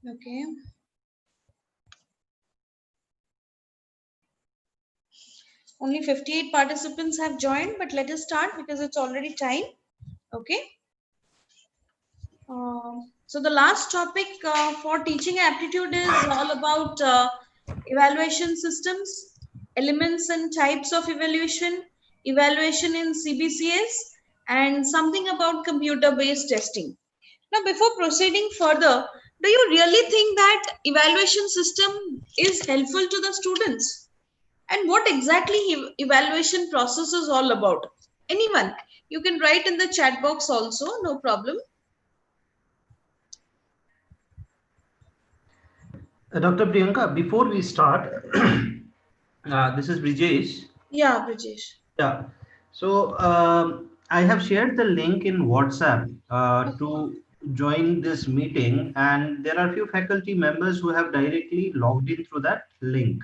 Okay. Only 58 participants have joined, but let us start because it's already time. Okay. So the last topic for teaching aptitude is all about evaluation systems, elements and types of evaluation, evaluation in CBCS, and something about computer-based testing. Now, before proceeding further, do you really think that evaluation system is helpful to the students? And what exactly evaluation process is all about? Anyone? You can write in the chat box also, no problem. Dr. Priyanka, before we start, this is Brijesh. Yeah, Brijesh. Yeah. So I have shared the link in WhatsApp to join this meeting, and there are few faculty members who have directly logged in through that link.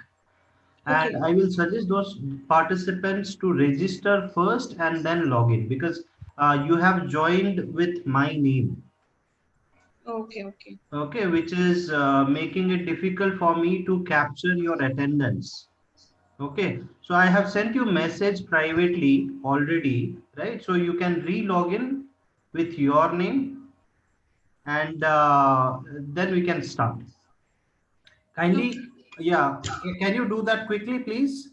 Okay. And I will suggest those participants to register first and then log in, because you have joined with my name. Okay, okay. Okay, which is making it difficult for me to capture your attendance. Okay, so I have sent you message privately already, right? So you can re-log in with your name, and then we can start. Okay. Kindly, yeah, can you do that quickly, please?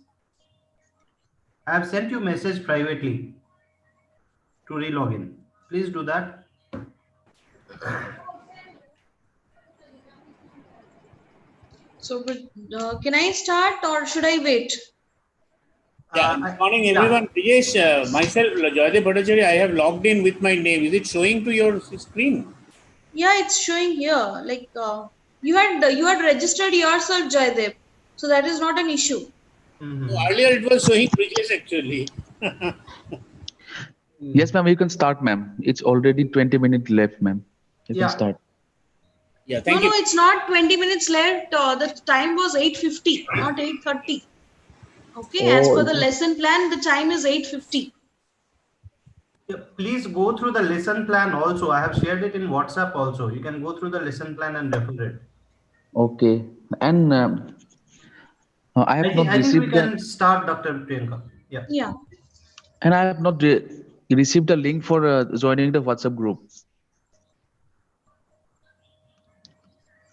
I have sent you message privately to re-log in. Please do that. So, can I start or should I wait? Yeah, good morning Yeah, everyone. Priyesh, myself, Joydev Bhattacharya, I have logged in with my name. Is it showing to your screen? Yeah, it's showing here. Like you had registered yourself, Jaydev. So that is not an issue. No, earlier it was showing Priyesh actually. Yes, ma'am, you can start, ma'am. It's already 20 minutes left, ma'am. You can yeah. start. Yeah, No, thank you. it's not 20 minutes left. The time was 8:50, not 8:30. Okay, as Oh, per the lesson plan, the time is 8:50. Yeah, please go through the lesson plan also. I have shared it in WhatsApp also. You can go through the lesson plan and refer it. okay. And I have not I think we received the can start, Dr. Priyanka. Yeah. Yeah. and I have not received the link for joining the WhatsApp group.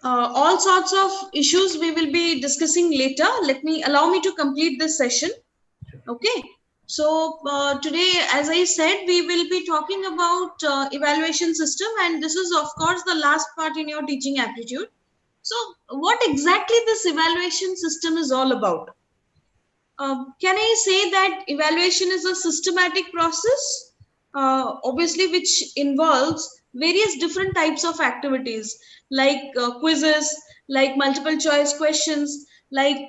All sorts of issues we will be discussing later. Allow me to complete this session. Okay. So today, as I said, we will be talking about evaluation system, and this is of course the last part in your teaching aptitude. So what exactly this evaluation system is all about? Can I say that evaluation is a systematic process, obviously, which involves various different types of activities like quizzes, like multiple choice questions, like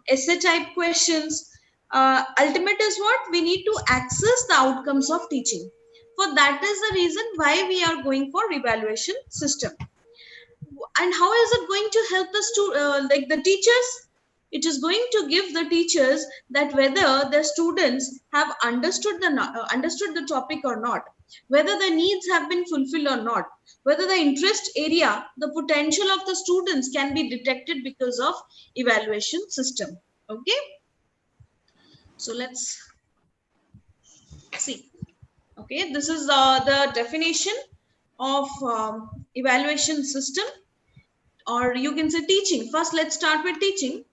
essay type questions. Ultimate is what? We need to access the outcomes of teaching. For that is the reason why we are going for evaluation system. And how is it going to help like the teachers? It is going to give the teachers that whether the students have understood the topic or not, whether the needs have been fulfilled or not, whether the interest area, the potential of the students can be detected because of evaluation system. Okay, so let's see. Okay, this is the definition of evaluation system, or you can say teaching. First, let's start with teaching.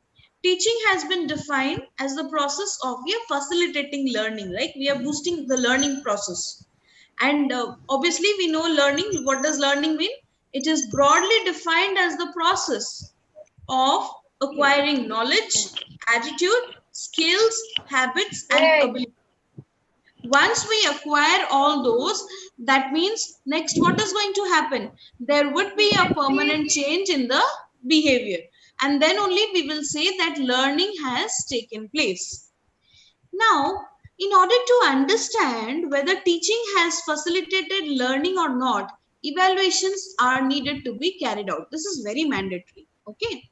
Teaching has been defined as the process of we are facilitating learning, right? We are boosting the learning process. And obviously, we know learning. What does learning mean? It is broadly defined as the process of acquiring knowledge, attitude, skills, habits, and ability. Once we acquire all those, that means next what is going to happen? There would be a permanent change in the behavior, and then only we will say that learning has taken place. Now, in order to understand whether teaching has facilitated learning or not, evaluations are needed to be carried out. This is very mandatory. Okay.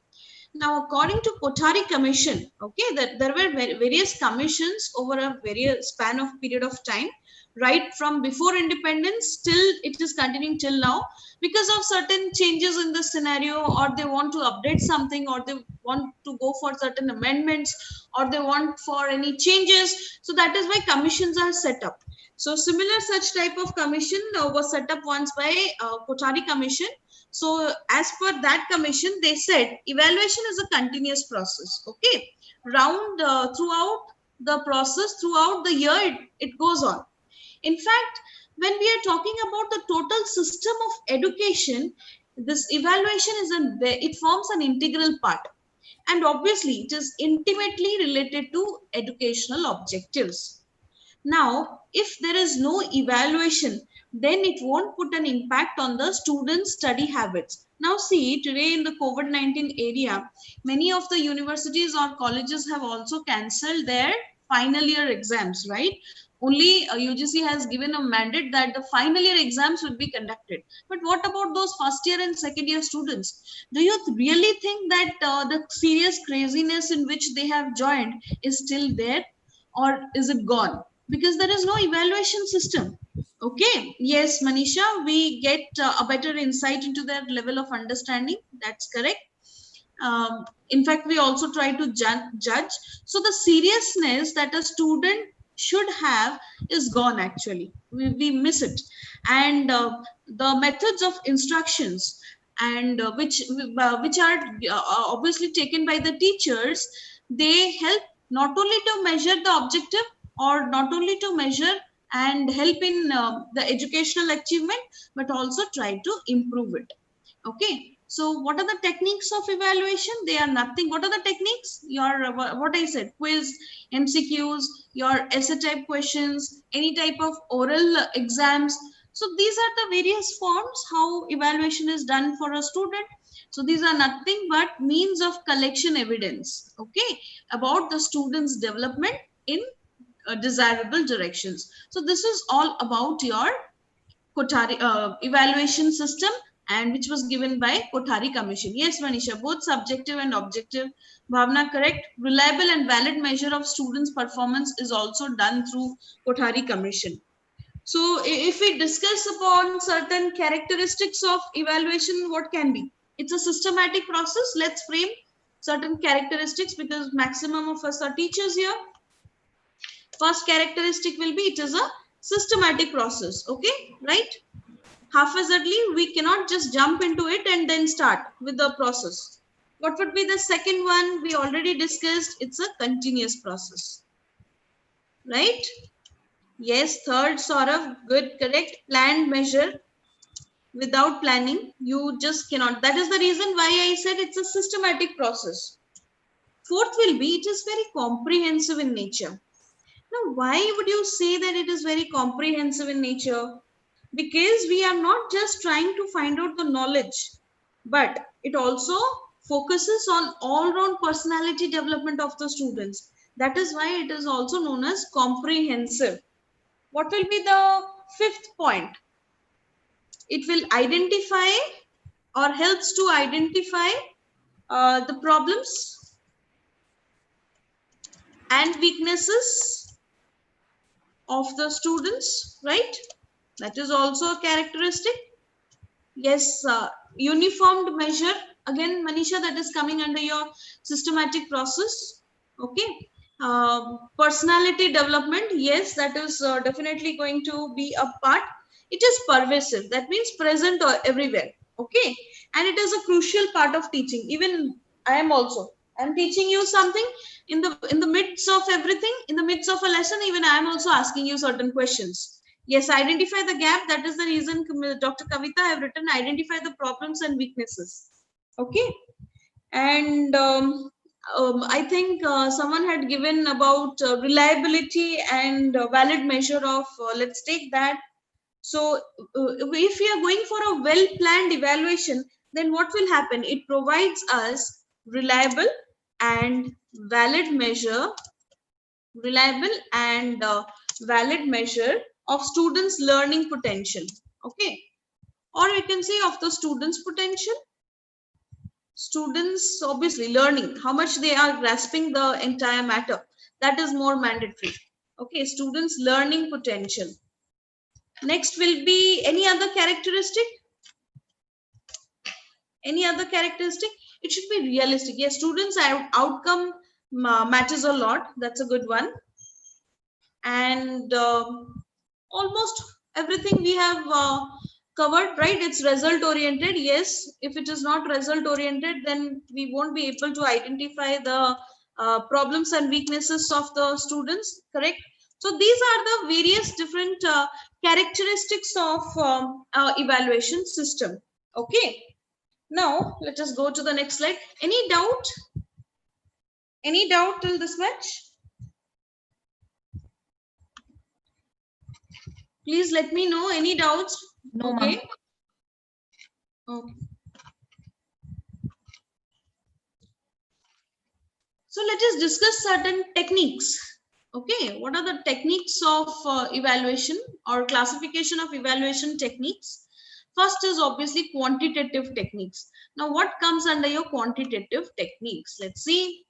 Now, according to Kothari Commission, okay, that there were various commissions over a various span of period of time. right from before independence till it is continuing till now, because of certain changes in the scenario, or they want to update something, or they want to go for certain amendments, or they want for any changes. So that is why commissions are set up. So similar such type of commission was set up once by Kothari Commission. So as per that commission, they said evaluation is a continuous process. Okay, round throughout the process, throughout the year, it goes on. In fact, when we are talking about the total system of education, this evaluation it forms an integral part, and obviously it is intimately related to educational objectives. Now, if there is no evaluation, then it won't put an impact on the students' study habits. Now, see, today in the COVID-19 area, many of the universities or colleges have also cancelled their final year exams, right? Only UGC has given a mandate that the final year exams would be conducted. But what about those first year and second year students? Do you really think that the serious craziness in which they have joined is still there, or is it gone? Because there is no evaluation system. Okay, yes, Manisha, we get a better insight into their level of understanding. That's correct. In fact, we also try to judge. So the seriousness that a student should have is gone. Actually, we miss it. And the methods of instructions, and which are obviously taken by the teachers, they help not only to measure the objective, or not only to measure and help in the educational achievement, but also try to improve it. Okay, so what are the techniques of evaluation? They are nothing. What are the techniques? Your what I said, quiz, MCQs, your essay type questions, any type of oral exams. So these are the various forms how evaluation is done for a student. So these are nothing but means of collection evidence, okay, about the student's development in desirable directions. So this is all about your Kothari evaluation system, and which was given by Kothari Commission. Yes, Manisha, both subjective and objective. Bhavna, correct. Reliable and valid measure of students' performance is also done through Kothari Commission. So if we discuss upon certain characteristics of evaluation, what can be? It's a systematic process. Let's frame certain characteristics, because maximum of us are teachers here. First characteristic will be it is a systematic process. Okay, right? Haphazardly, we cannot just jump into it and then start with the process. What would be the second one? We already discussed, it's a continuous process, right? Yes, third, Saurav, good, correct. Planned measure. Without planning, you just cannot. That is the reason why I said it's a systematic process. Fourth will be, it is very comprehensive in nature. Now, why would you say that it is very comprehensive in nature? Because we are not just trying to find out the knowledge, but it also focuses on all-round personality development of the students. That is why it is also known as comprehensive. What will be the fifth point? It will identify or helps to identify the problems and weaknesses of the students, right? That is also a characteristic. Yes, uniformed measure. Again, Manisha, that is coming under your systematic process. Okay. Personality development. Yes, that is definitely going to be a part. It is pervasive. That means present or everywhere. Okay. And it is a crucial part of teaching. Even I am also. I'm teaching you something in the midst of everything, in the midst of a lesson. Even I am also asking you certain questions. Yes, identify the gap. That is the reason Dr. Kavita have written identify the problems and weaknesses. Okay. And I think someone had given about reliability and valid measure of, let's take that. So if we are going for a well-planned evaluation, then what will happen? It provides us reliable and valid measure, valid measure of students' learning potential. Okay, or we can say of the students' potential. Students obviously learning, how much they are grasping the entire matter. That is more mandatory. Okay, students' learning potential. Next will be any other characteristic. Any other characteristic? It should be realistic. Yes, students' outcome matters a lot. That's a good one. And almost everything we have covered, right? It's result oriented. Yes, if it is not result oriented, then we won't be able to identify the problems and weaknesses of the students, correct? So these are the various different characteristics of evaluation system. Okay, now let us go to the next slide. Any doubt? Any doubt till this much? Please let me know any doubts. No, Okay. ma'am. Okay. So let us discuss certain techniques. Okay, what are the techniques of evaluation or classification of evaluation techniques? First is obviously quantitative techniques. Now, what comes under your quantitative techniques? Let's see.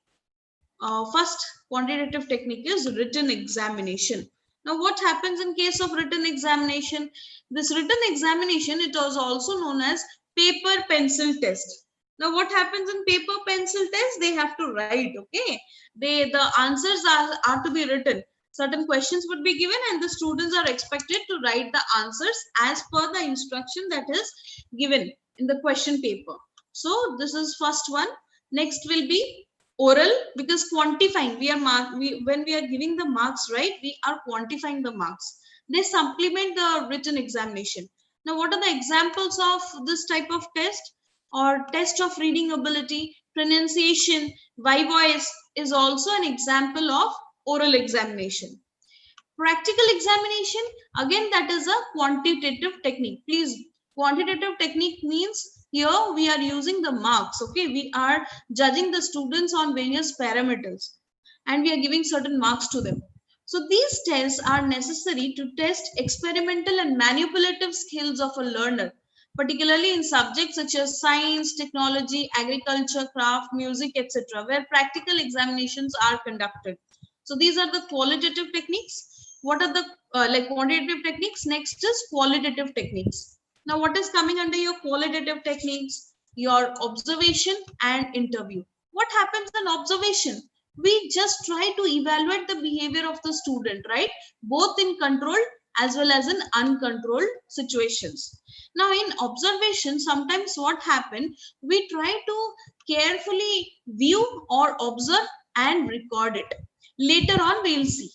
First quantitative technique is written examination. Now, what happens in case of written examination? This written examination, it was also known as paper pencil test. Now, what happens in paper pencil test? They have to write, okay? The answers are to be written. Certain questions would be given and the students are expected to write the answers as per the instruction that is given in the question paper. So, this is first one. Next will be oral, because quantifying, when we are giving the marks, right, we are quantifying the marks. They supplement the written examination. Now, what are the examples of this type of test? Or test of reading ability, pronunciation, by voice is also an example of oral examination. Practical examination, again, that is a quantitative technique. Please, quantitative technique means here we are using the marks. Okay, we are judging the students on various parameters and we are giving certain marks to them. So these tests are necessary to test experimental and manipulative skills of a learner, particularly in subjects such as science, technology, agriculture, craft, music, etc., where practical examinations are conducted. So these are the qualitative techniques. What are the like quantitative techniques? Next is qualitative techniques. Now, what is coming under your qualitative techniques? Your observation and interview. What happens in observation? We just try to evaluate the behavior of the student, right? Both in controlled as well as in uncontrolled situations. Now, in observation, sometimes what happen? We try to carefully view or observe and record it. Later on, we'll see.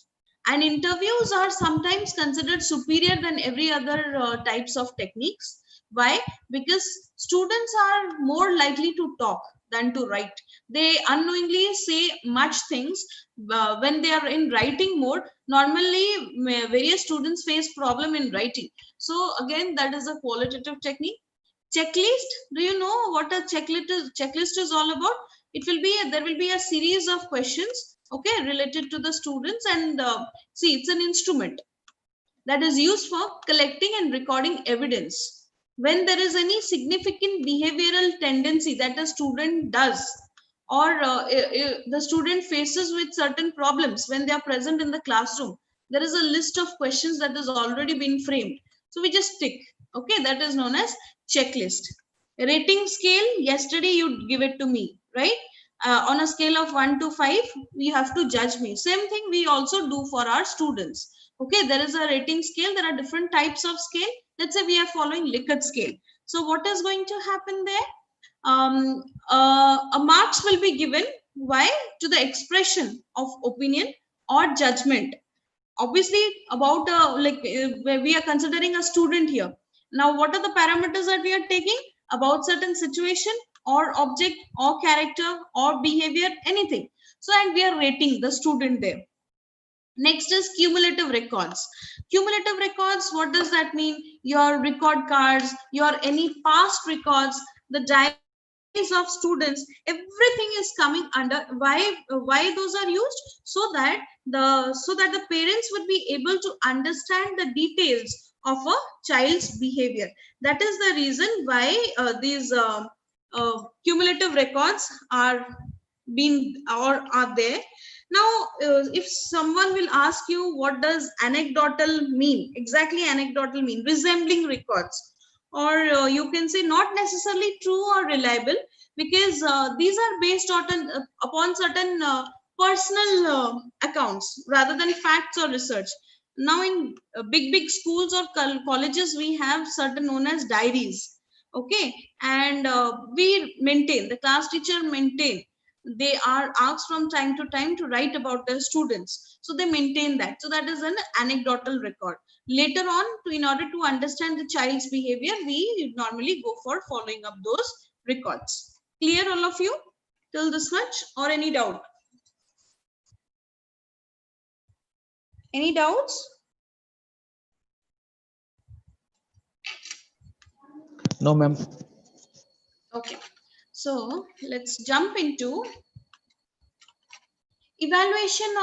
And interviews are sometimes considered superior than every other types of techniques. Why? Because students are more likely to talk than to write. They unknowingly say much things when they are in writing mode. Normally, various students face problem in writing. So again, that is a qualitative technique. Checklist. Do you know what a checklist is all about? It will be there will be a series of questions, okay, related to the students, and see, it's an instrument that is used for collecting and recording evidence when there is any significant behavioral tendency that a student does, or the student faces with certain problems when they are present in the classroom. There is a list of questions that has already been framed, so we just tick. Okay, that is known as checklist. Rating scale, yesterday you give it to me, right? On a scale of 1 to 5, you have to judge me. Same thing we also do for our students. Okay, there is a rating scale. There are different types of scale. Let's say we are following Likert scale. So what is going to happen there? A marks will be given. Why? To the expression of opinion or judgment. Obviously, about we are considering a student here. Now, what are the parameters that we are taking? About certain situation or object or character or behavior, anything. So, and we are rating the student there. Next is cumulative records. Cumulative records, what does that mean? Your record cards, your any past records, the diaries of students, everything is coming under. Why those are used? So that the parents would be able to understand the details of a child's behavior. That is the reason why these cumulative records are being or are there. Now, if someone will ask you what does anecdotal mean, exactly anecdotal mean, resembling records, or you can say not necessarily true or reliable, because these are based on upon certain personal accounts rather than facts or research. Now in big schools or colleges, we have certain known as diaries. Okay, and we maintain, the class teacher maintain, they are asked from time to time to write about their students, so they maintain that. So that is an anecdotal record. Later on, in order to understand the child's behavior, we normally go for following up those records. Clear, all of you, till this much, or any doubt? Any doubts? No, ma'am. Okay, so let's jump into evaluation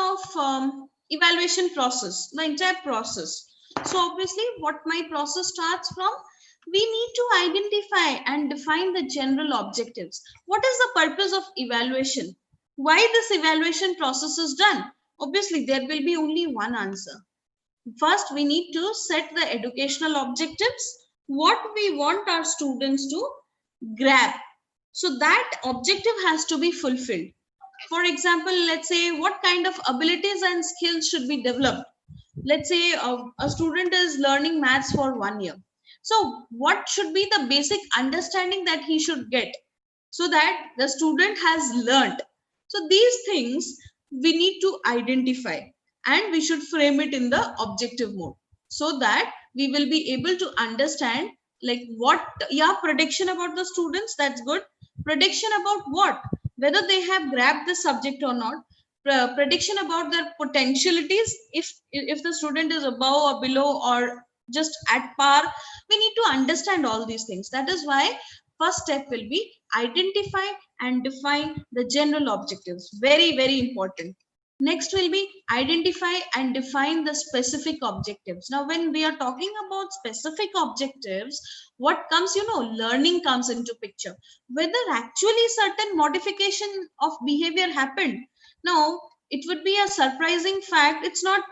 process, the entire process. So obviously, what my process starts from, we need to identify and define the general objectives. What is the purpose of evaluation? Why this evaluation process is done? Obviously, there will be only one answer. First, we need to set the educational objectives, what we want our students to grab. So that objective has to be fulfilled. For example, let's say what kind of abilities and skills should be developed. Let's say a student is learning maths for 1 year. So what should be the basic understanding that he should get so that the student has learned? So these things we need to identify, and we should frame it in the objective mode, so that we will be able to understand, like, what, yeah, prediction about the students, that's good. Prediction about what? Whether they have grabbed the subject or not. Prediction about their potentialities, if the student is above or below or just at par. We need to understand all these things. That is why first step will be identify and define the general objectives. Very, very important. Next will be identify and define the specific objectives. Now, when we are talking about specific objectives, what comes, learning comes into picture. Whether actually certain modification of behavior happened. Now, it would be a surprising fact. It's not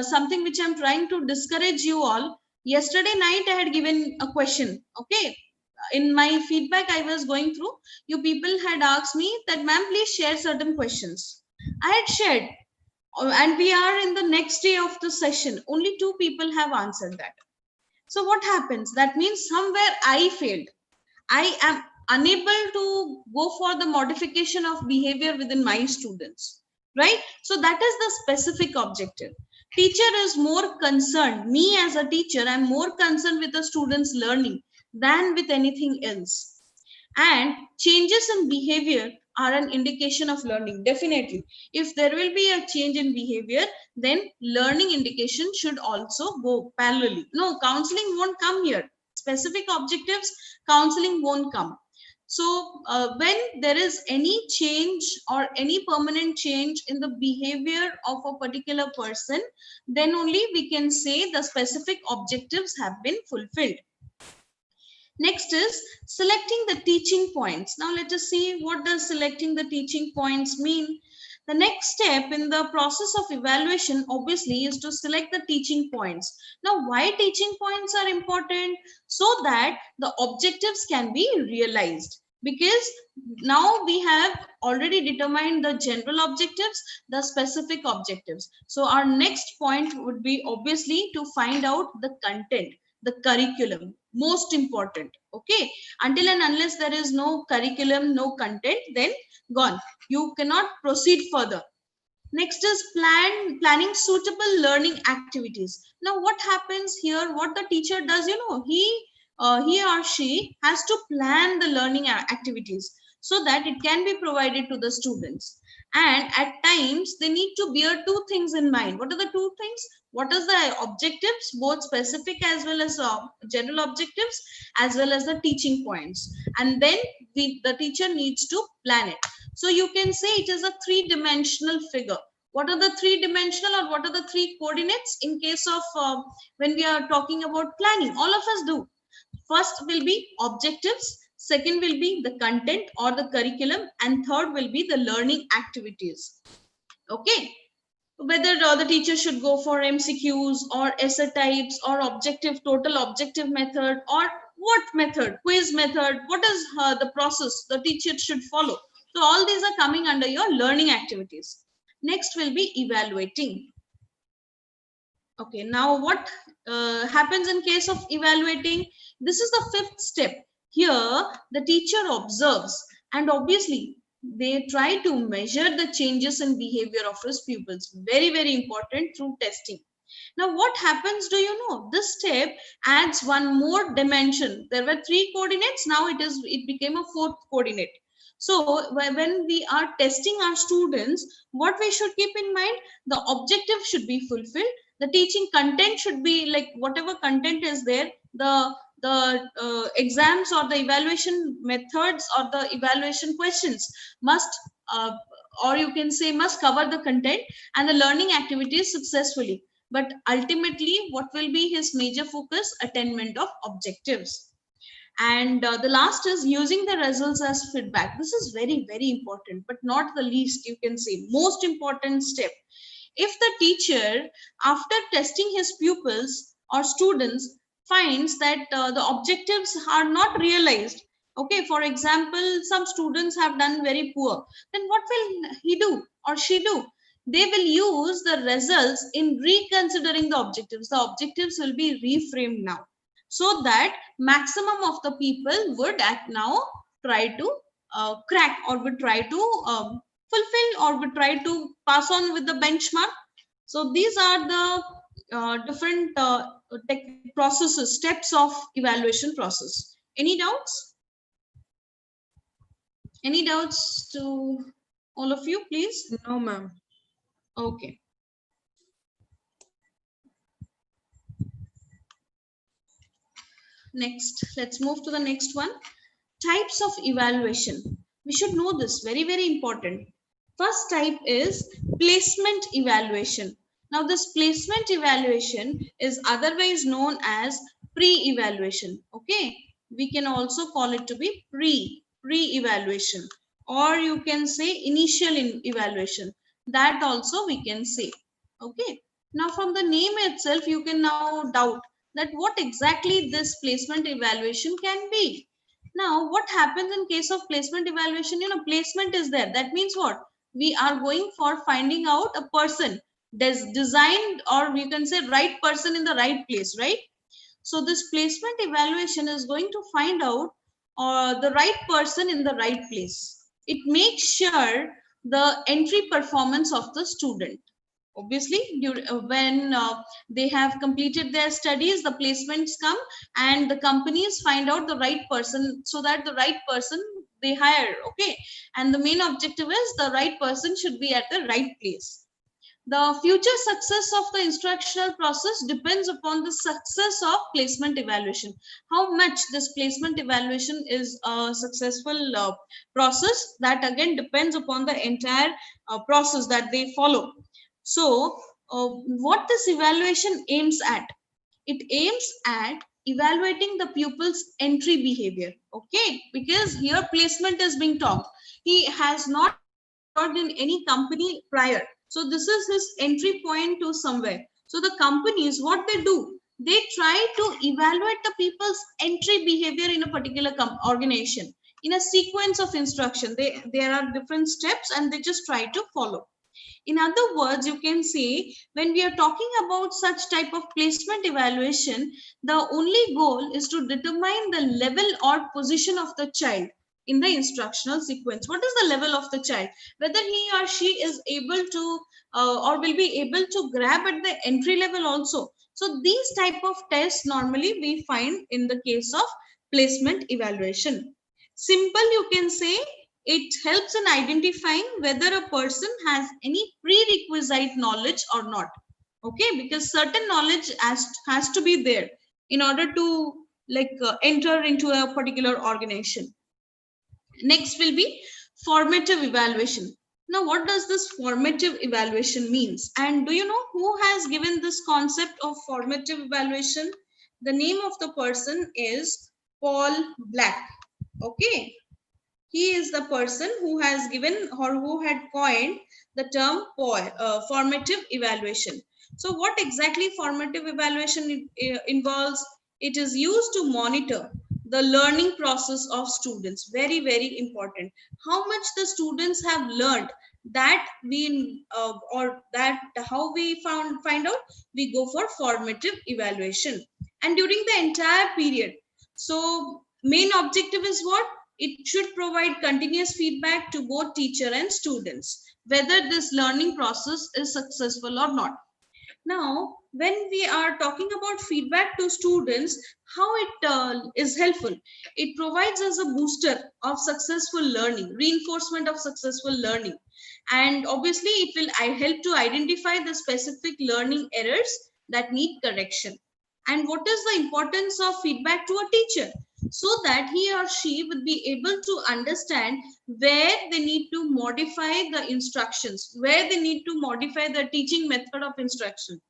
something which I'm trying to discourage you all. Yesterday night, I had given a question. Okay. In my feedback I was going through, you people had asked me that, ma'am, please share certain questions. I had shared, and we are in the next day of the session. Only 2 people have answered that. So what happens? That means somewhere I failed. I am unable to go for the modification of behavior within my students, right? So that is the specific objective. Teacher is more concerned, me as a teacher, I'm more concerned with the students learning than with anything else. And changes in behavior are an indication of learning. Definitely, if there will be a change in behavior, then learning indication should also go parallelly. No, counseling won't come here. Specific objectives, counseling won't come. So when there is any change or any permanent change in the behavior of a particular person, then only we can say the specific objectives have been fulfilled. Next is selecting the teaching points. Now let us see, what does selecting the teaching points mean? The next step in the process of evaluation obviously is to select the teaching points. Now, why teaching points are important? So that the objectives can be realized. Because now we have already determined the general objectives, the specific objectives. So our next point would be obviously to find out the content, the curriculum. Most important. Okay, until and unless there is no curriculum, no content, then gone, you cannot proceed further. Next is planning suitable learning activities. Now what happens here, what the teacher does, he or she has to plan the learning activities so that it can be provided to the students. And at times they need to bear 2 things in mind. What are the 2 things? What is the objectives, both specific as well as general objectives, as well as the teaching points. And then the teacher needs to plan it. So you can say it is a 3-dimensional figure. What are the 3-dimensional, or what are the 3 coordinates in case of when we are talking about planning? All of us do. First will be objectives, second will be the content or the curriculum, and third will be the learning activities. Okay, whether the teacher should go for MCQs or essay types or objective, total objective method, or what method, quiz method, what is the process the teacher should follow. So all these are coming under your learning activities. Next will be evaluating. Okay, now what happens in case of evaluating? This is the fifth step. Here, the teacher observes, and obviously they try to measure the changes in behavior of his pupils. Very, very important through testing. Now, what happens, do you know? This step adds one more dimension. There were 3 coordinates. Now it became a 4th coordinate. So when we are testing our students, what we should keep in mind, the objective should be fulfilled. The teaching content should be like whatever content is there, the exams or the evaluation methods or the evaluation questions must or you can say must cover the content and the learning activities successfully. But ultimately, what will be his major focus? Attainment of objectives. And the last is using the results as feedback. This is very, very important, but not the least, you can say most important step. If the teacher, after testing his pupils or students, finds that the objectives are not realized, okay, for example, some students have done very poor, then what will he do or she do? They will use the results in reconsidering the objectives. The objectives will be reframed now, so that maximum of the people would act now try to crack or would try to fulfill or would try to pass on with the benchmark. So these are the different processes, steps of evaluation process. Any doubts? Any doubts to all of you, please? No, ma'am. Okay. Next, let's move to the next one. Types of evaluation. We should know this, very, very important. First type is placement evaluation. Now, this placement evaluation is otherwise known as pre-evaluation. Okay, we can also call it to be pre-evaluation, or you can say initial evaluation. That also we can say. Okay. Now, from the name itself, you can now doubt that what exactly this placement evaluation can be. Now, what happens in case of placement evaluation? You know, placement is there. That means what? We are going for finding out a person designed, or you can say right person in the right place, right? So this placement evaluation is going to find out the right person in the right place. It makes sure the entry performance of the student. Obviously, when they have completed their studies, the placements come and the companies find out the right person, so that the right person they hire. Okay, and the main objective is the right person should be at the right place. The future success of the instructional process depends upon the success of placement evaluation. How much this placement evaluation is a successful process, that again depends upon the entire process that they follow. So, what this evaluation aims at? It aims at evaluating the pupil's entry behavior. Okay, because here placement is being taught. He has not worked in any company prior. So this is his entry point to somewhere. So the companies, what they do, they try to evaluate the people's entry behavior in a particular organization in a sequence of instruction. There are different steps and they just try to follow. In other words, you can say when we are talking about such type of placement evaluation, the only goal is to determine the level or position of the child in the instructional sequence. What is the level of the child? Whether he or she is able to or will be able to grab at the entry level also. So these type of tests normally we find in the case of placement evaluation. Simple, you can say it helps in identifying whether a person has any prerequisite knowledge or not. Okay, because certain knowledge has to be there in order to enter into a particular organization. Next will be formative evaluation. Now, what does this formative evaluation means? And do you know who has given this concept of formative evaluation? The name of the person is Paul Black. Okay. He is the person who has given or who had coined the term formative evaluation. So what exactly formative evaluation involves? It is used to monitor the learning process of students. Very, very important. How much the students have learned, that we or that how we find out, we go for formative evaluation. And during the entire period, so main objective is what? It should provide continuous feedback to both teacher and students, whether this learning process is successful or not. Now, when we are talking about feedback to students, how it is helpful? It provides us a booster of successful learning, reinforcement of successful learning. And obviously, it will help to identify the specific learning errors that need correction. And what is the importance of feedback to a teacher? So that he or she would be able to understand where they need to modify the instructions, where they need to modify the teaching method of instruction.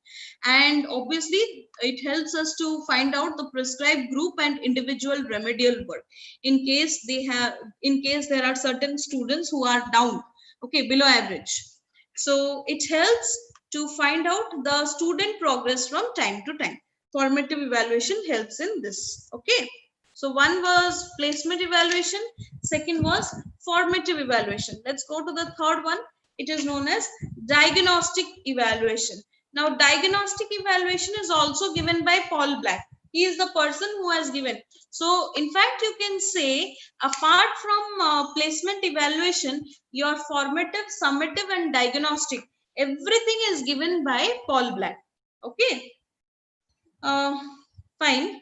And obviously, it helps us to find out the prescribed group and individual remedial work in case there are certain students who are down, okay, below average. So it helps to find out the student progress from time to time. Formative evaluation helps in this. Okay. So one was placement evaluation, second was formative evaluation. Let's go to the third one. It is known as diagnostic evaluation. Now, diagnostic evaluation is also given by Paul Black. He is the person who has given. So, in fact, you can say, apart from placement evaluation, your formative, summative, and diagnostic, everything is given by Paul Black. Okay. Fine.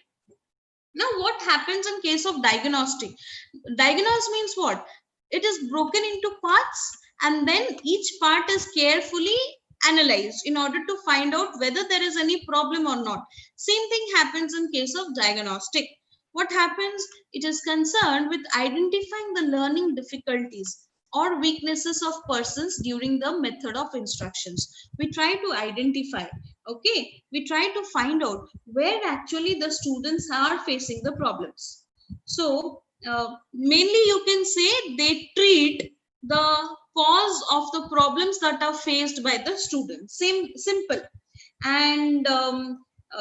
Now, what happens in case of diagnostic? Diagnose means what? It is broken into parts, and then each part is carefully analyzed in order to find out whether there is any problem or not. Same thing happens in case of diagnostic. What happens? It is concerned with identifying the learning difficulties or weaknesses of persons during the method of instructions. We try to identify, okay, we try to find out where actually the students are facing the problems. So mainly you can say they treat the cause of the problems that are faced by the students. Simple. And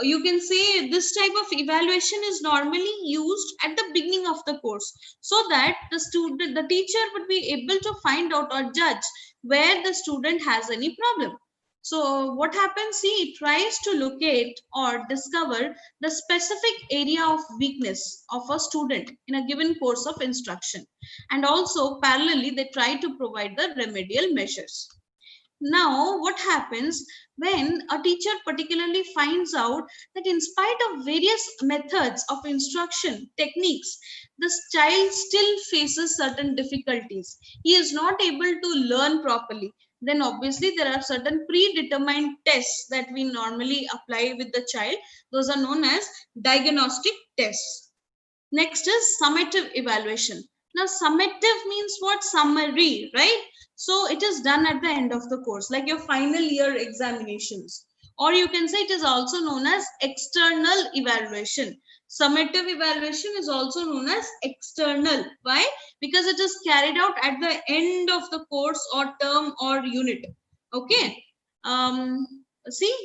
you can say this type of evaluation is normally used at the beginning of the course, so that the teacher would be able to find out or judge where the student has any problem. So what happens? See, it tries to locate or discover the specific area of weakness of a student in a given course of instruction. And also parallelly, they try to provide the remedial measures. Now, what happens when a teacher particularly finds out that in spite of various methods of instruction techniques, the child still faces certain difficulties. He is not able to learn properly. Then obviously there are certain predetermined tests that we normally apply with the child. Those are known as diagnostic tests. Next is summative evaluation. Now, summative means what? Summary, right? So it is done at the end of the course, like your final year examinations. Or you can say it is also known as external evaluation. Summative evaluation is also known as external. Why? Because it is carried out at the end of the course or term or unit. Okay. See,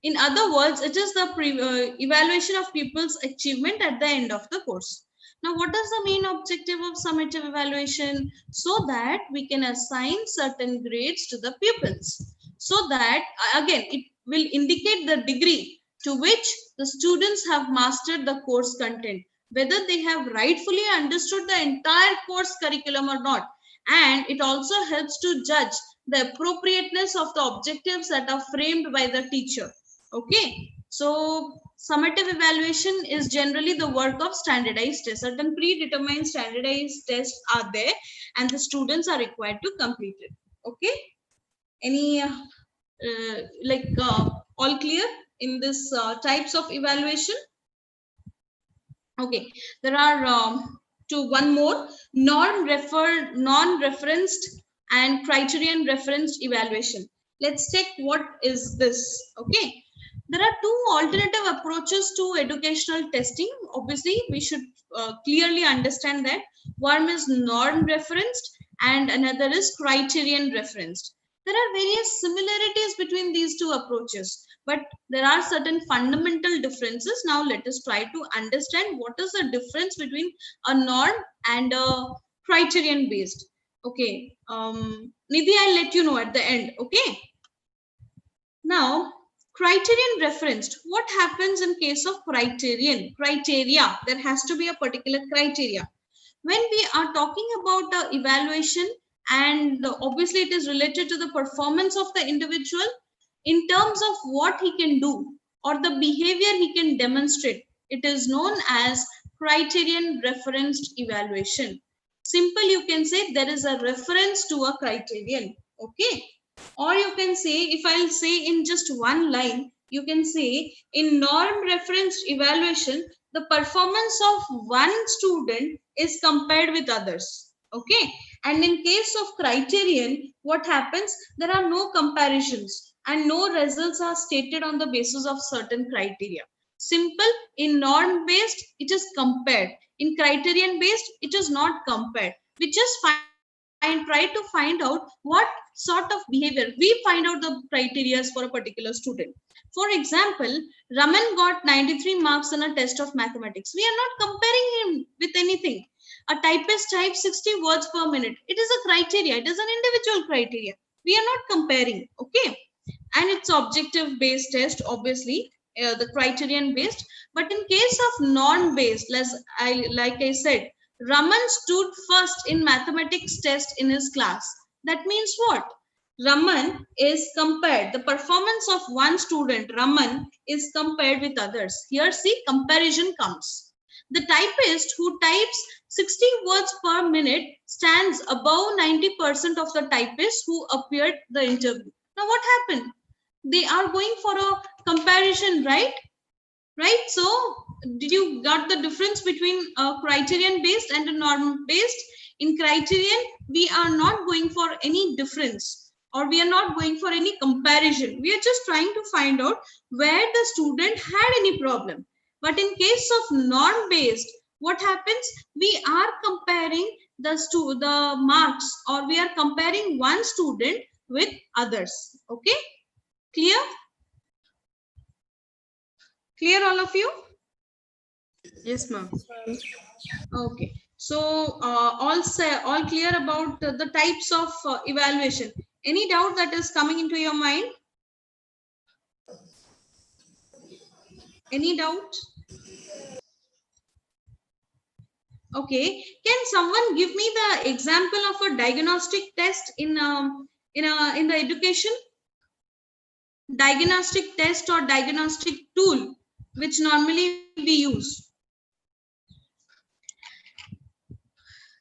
in other words, it is the evaluation of pupils' achievement at the end of the course. Now, what is the main objective of summative evaluation? So that we can assign certain grades to the pupils. So that, again, it will indicate the degree to which the students have mastered the course content, whether they have rightfully understood the entire course curriculum or not. And it also helps to judge the appropriateness of the objectives that are framed by the teacher. Okay, so summative evaluation is generally the work of standardized tests. Certain predetermined standardized tests are there, and the students are required to complete it. Okay, any all clear in this types of evaluation? Okay, there are one more non-referenced and criterion referenced evaluation. Let's check what is this. Okay. There are two alternative approaches to educational testing. Obviously, we should clearly understand that one is norm referenced and another is criterion referenced. There are various similarities between these two approaches, but there are certain fundamental differences. Now, let us try to understand what is the difference between a norm and a criterion based. Okay, Nidhi, I'll let you know at the end. Okay. Now, criterion referenced. What happens in case of criteria? There has to be a particular criteria. When we are talking about the evaluation, and obviously it is related to the performance of the individual in terms of what he can do or the behavior he can demonstrate, it is known as criterion referenced evaluation. Simple, you can say there is a reference to a criterion. Okay. Or you can say, if I'll say in just one line, you can say in norm referenced evaluation, the performance of one student is compared with others. Okay. And in case of criterion, what happens? There are no comparisons and no results are stated on the basis of certain criteria. Simple, in norm based, it is compared. In criterion based, it is not compared. We just try to find out what sort of behavior. We find out the criteria for a particular student. For example, Raman got 93 marks on a test of mathematics. We are not comparing him with anything. A typist types 60 words per minute. It is a criteria. It is an individual criteria. We are not comparing. Okay. And it's objective based test, obviously, the criterion based. But in case of non-based, like I said, Raman stood first in mathematics test in his class. That means what? Raman is compared. The performance of one student, Raman, is compared with others. Here, see, comparison comes. The typist who types 60 words per minute stands above 90% of the typists who appeared the interview. Now, what happened? They are going for a comparison, right? Right. So did you got the difference between a criterion based and a norm based? In criterion, we are not going for any difference or we are not going for any comparison. We are just trying to find out where the student had any problem. But in case of norm based, what happens? We are comparing the marks, or we are comparing one student with others. Okay. Clear? Clear, all of you? Yes, ma'am. Okay. So all clear about the types of evaluation. Any doubt that is coming into your mind? Any doubt? Okay. Can someone give me the example of a diagnostic test in the education? Diagnostic test or diagnostic tool which normally we use.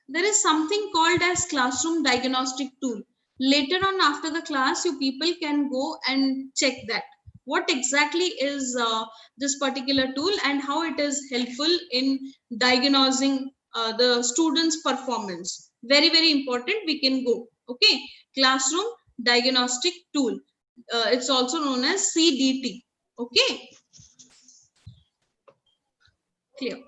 There is something called as classroom diagnostic tool. Later on after the class, you people can go and check that. What exactly is this particular tool and how it is helpful in diagnosing the students' performance. Very, very important. We can go. Okay. Classroom diagnostic tool. It's also known as CDT. Okay. Clear.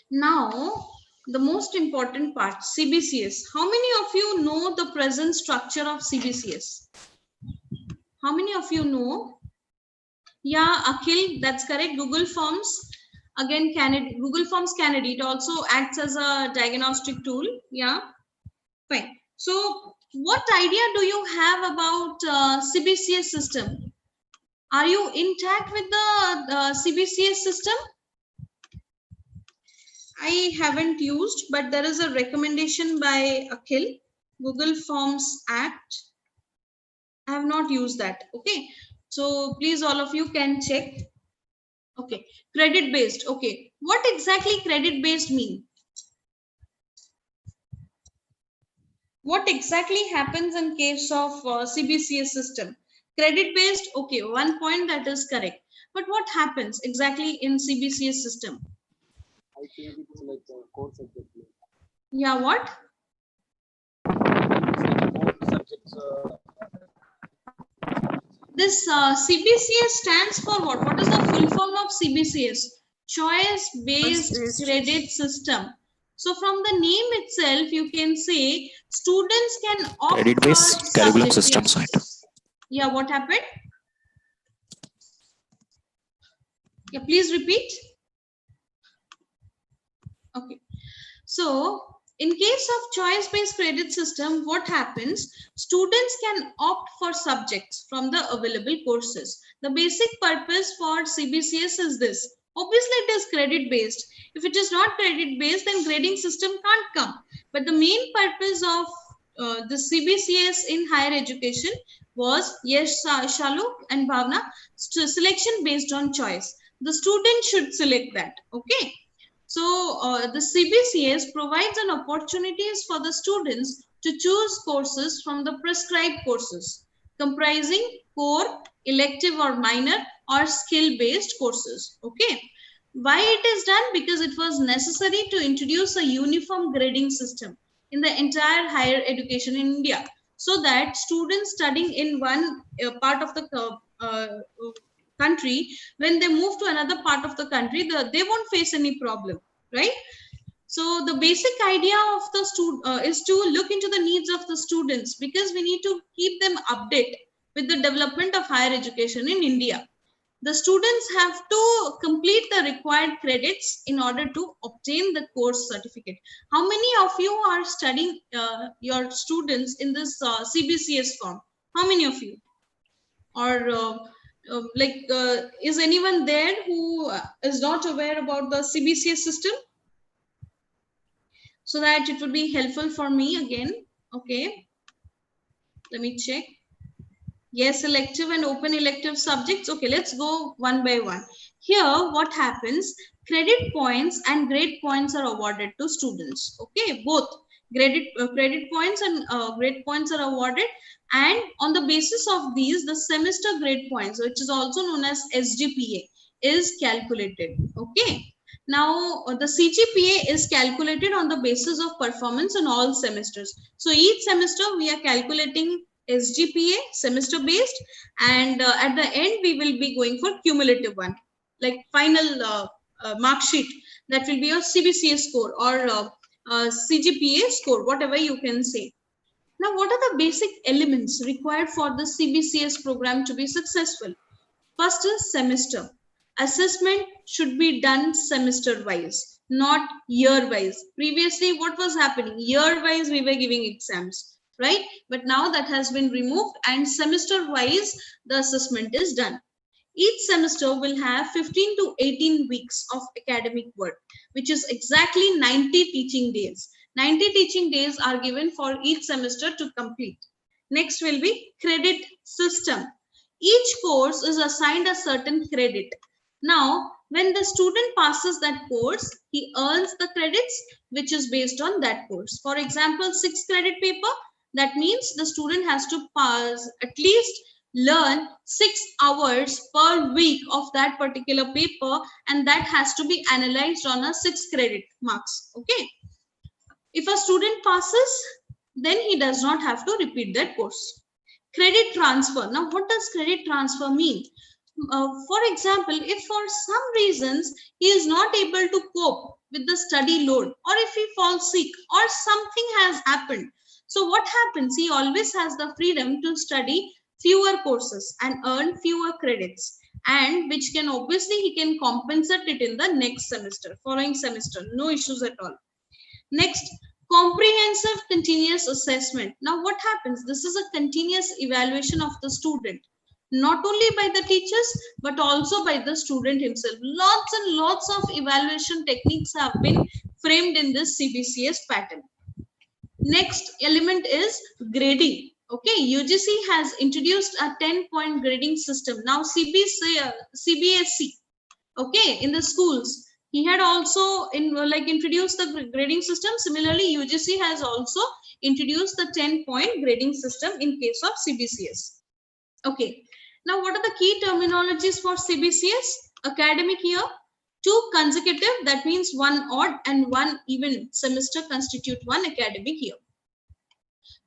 Now, the most important part, CBCS. How many of you know the present structure of CBCS? How many of you know? Yeah, Akhil, that's correct. Google Forms. Again, Google Forms candidate also acts as a diagnostic tool. Yeah, fine. So, what idea do you have about CBCS system? Are you intact with the CBCS system? I haven't used, but there is a recommendation by Akhil, Google Forms Act. I have not used that. Okay. So please, all of you can check. Okay. Credit based. Okay. What exactly credit based mean? What exactly happens in case of CBCS system? Credit based. Okay. One point that is correct. But what happens exactly in CBCS system? I think it's like a core subject. Yeah, what? It's like core subjects. this CBCS stands for what? What is the full form of CBCS? Choice based Choice-based. credit system. So from the name itself, you can say students can opt Credit for based curriculum subject. system Yeah. site. Yeah, what happened? Yeah, please repeat. Okay. So in case of choice-based credit system, what happens? Students can opt for subjects from the available courses. The basic purpose for CBCS is this. Obviously, it is credit-based. If it is not credit-based, then grading system can't come. But the main purpose of the CBCS in higher education was, yes, Shalu and Bhavna, selection based on choice. The student should select that. Okay. So the CBCS provides an opportunities for the students to choose courses from the prescribed courses comprising core, elective or minor or skill-based courses. Okay. Why it is done? Because it was necessary to introduce a uniform grading system in the entire higher education in India, so that students studying in one part of the country, when they move to another part of the country, they won't face any problem, right? So the basic idea of the is to look into the needs of the students, because we need to keep them updated with the development of higher education in India. The students have to complete the required credits in order to obtain the course certificate. How many of you are studying your students in this CBCS form? How many of you? Or is anyone there who is not aware about the CBCS system? So that it would be helpful for me again. Okay, let me check. Yes, elective and open elective subjects. Okay, let's go one by one. Here, what happens? Credit points and grade points are awarded to students. Okay, both credit points and grade points are awarded, and on the basis of these, the semester grade points, which is also known as SGPA, is calculated. Okay. Now, the CGPA is calculated on the basis of performance in all semesters. So each semester we are calculating SGPA semester based, and at the end we will be going for cumulative one, like final mark sheet, that will be your CBCS score or CGPA score, whatever you can say. Now, what are the basic elements required for the CBCS program to be successful? First is semester. Assessment should be done semester wise, not year wise. Previously, what was happening? Year wise, we were giving exams, right? But now that has been removed, and semester wise, the assessment is done. Each semester will have 15 to 18 weeks of academic work, which is exactly 90 teaching days. 90 teaching days are given for each semester to complete. Next will be credit system. Each course is assigned a certain credit. Now, when the student passes that course, he earns the credits which is based on that course. For example, 6 credit paper, that means the student has to pass at least learn 6 hours per week of that particular paper, and that has to be analyzed on a 6 credit marks. Okay. If a student passes, then he does not have to repeat that course. Credit transfer. Now, what does credit transfer mean? For example, if for some reasons he is not able to cope with the study load, or if he falls sick or something has happened, so what happens? He always has the freedom to study fewer courses and earn fewer credits, and which can obviously he can compensate it in the next semester, following semester, no issues at all. Next, comprehensive continuous assessment. Now, what happens? This is a continuous evaluation of the student, not only by the teachers, but also by the student himself. Lots and lots of evaluation techniques have been framed in this CBCS pattern. Next element is grading. Okay, UGC has introduced a 10-point grading system. Now, CBSE, okay, in the schools, he had also introduced the grading system. Similarly, UGC has also introduced the 10-point grading system in case of CBCS. Okay. Now, what are the key terminologies for CBCS? Academic year, 2 consecutive, that means 1 odd and 1 even semester constitute 1 academic year.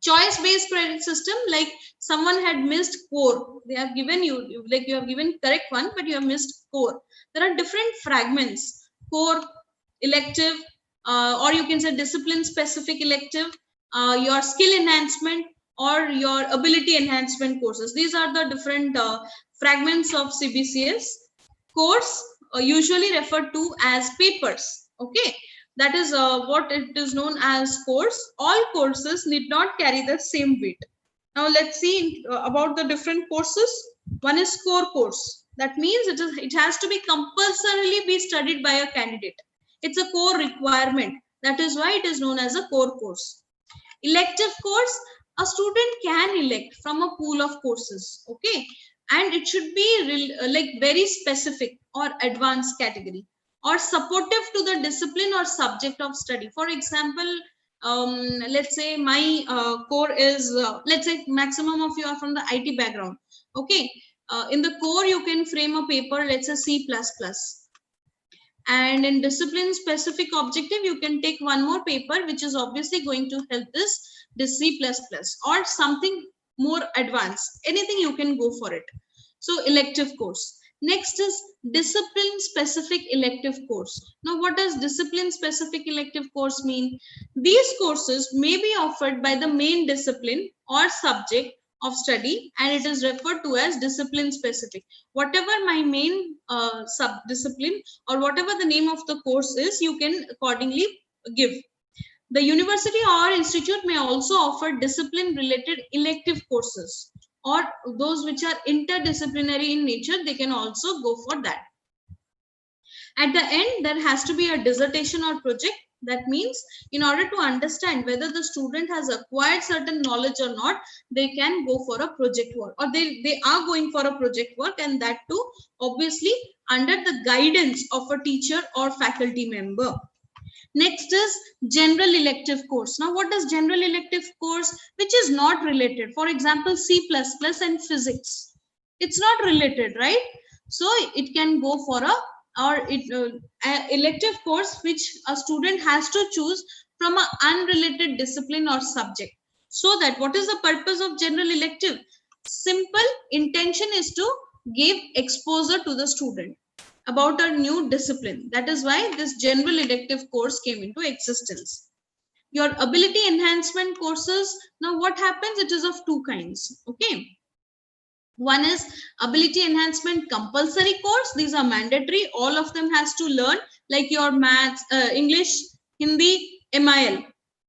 Choice-based credit system, like someone had missed core, they have given you, like you have given correct one, but you have missed core. There are different fragments: core, elective, or you can say discipline specific elective, your skill enhancement, or your ability enhancement courses. These are the different fragments of CBCS. Course usually referred to as papers. Okay, that is what it is known as course. All courses need not carry the same weight. Now let's see about the different courses. One is core course. That means it has to be compulsorily be studied by a candidate. It's a core requirement. That is why it is known as a core course. Elective course, a student can elect from a pool of courses. Okay, and it should be like very specific or advanced category, or supportive to the discipline or subject of study. For example, let's say my core is, let's say maximum of you are from the IT background. Okay, in the core you can frame a paper, let's say C++. And in discipline specific objective, you can take one more paper, which is obviously going to help this C++ or something more advanced. Anything you can go for it. So elective course. Next is discipline specific elective course. Now, what does discipline specific elective course mean? These courses may be offered by the main discipline or subject of study, and it is referred to as discipline specific. Whatever my main sub discipline or whatever the name of the course is, you can accordingly give. The university or institute may also offer discipline related elective courses, or those which are interdisciplinary in nature, they can also go for that. At the end, there has to be a dissertation or project. That means in order to understand whether the student has acquired certain knowledge or not, they can go for a project work, or they are going for a project work, and that too obviously under the guidance of a teacher or faculty member. Next is general elective course. Now, what is general elective course? Which is not related. For example, C++ and physics. It's not related, right? So it can go for a elective course which a student has to choose from an unrelated discipline or subject. So that what is the purpose of general elective? Simple intention is to give exposure to the student about a new discipline. That is why this general elective course came into existence. Your ability enhancement courses, now what happens? It is of two kinds. Okay, one is ability enhancement compulsory course. These are mandatory, all of them has to learn, like your maths, English, Hindi, MIL.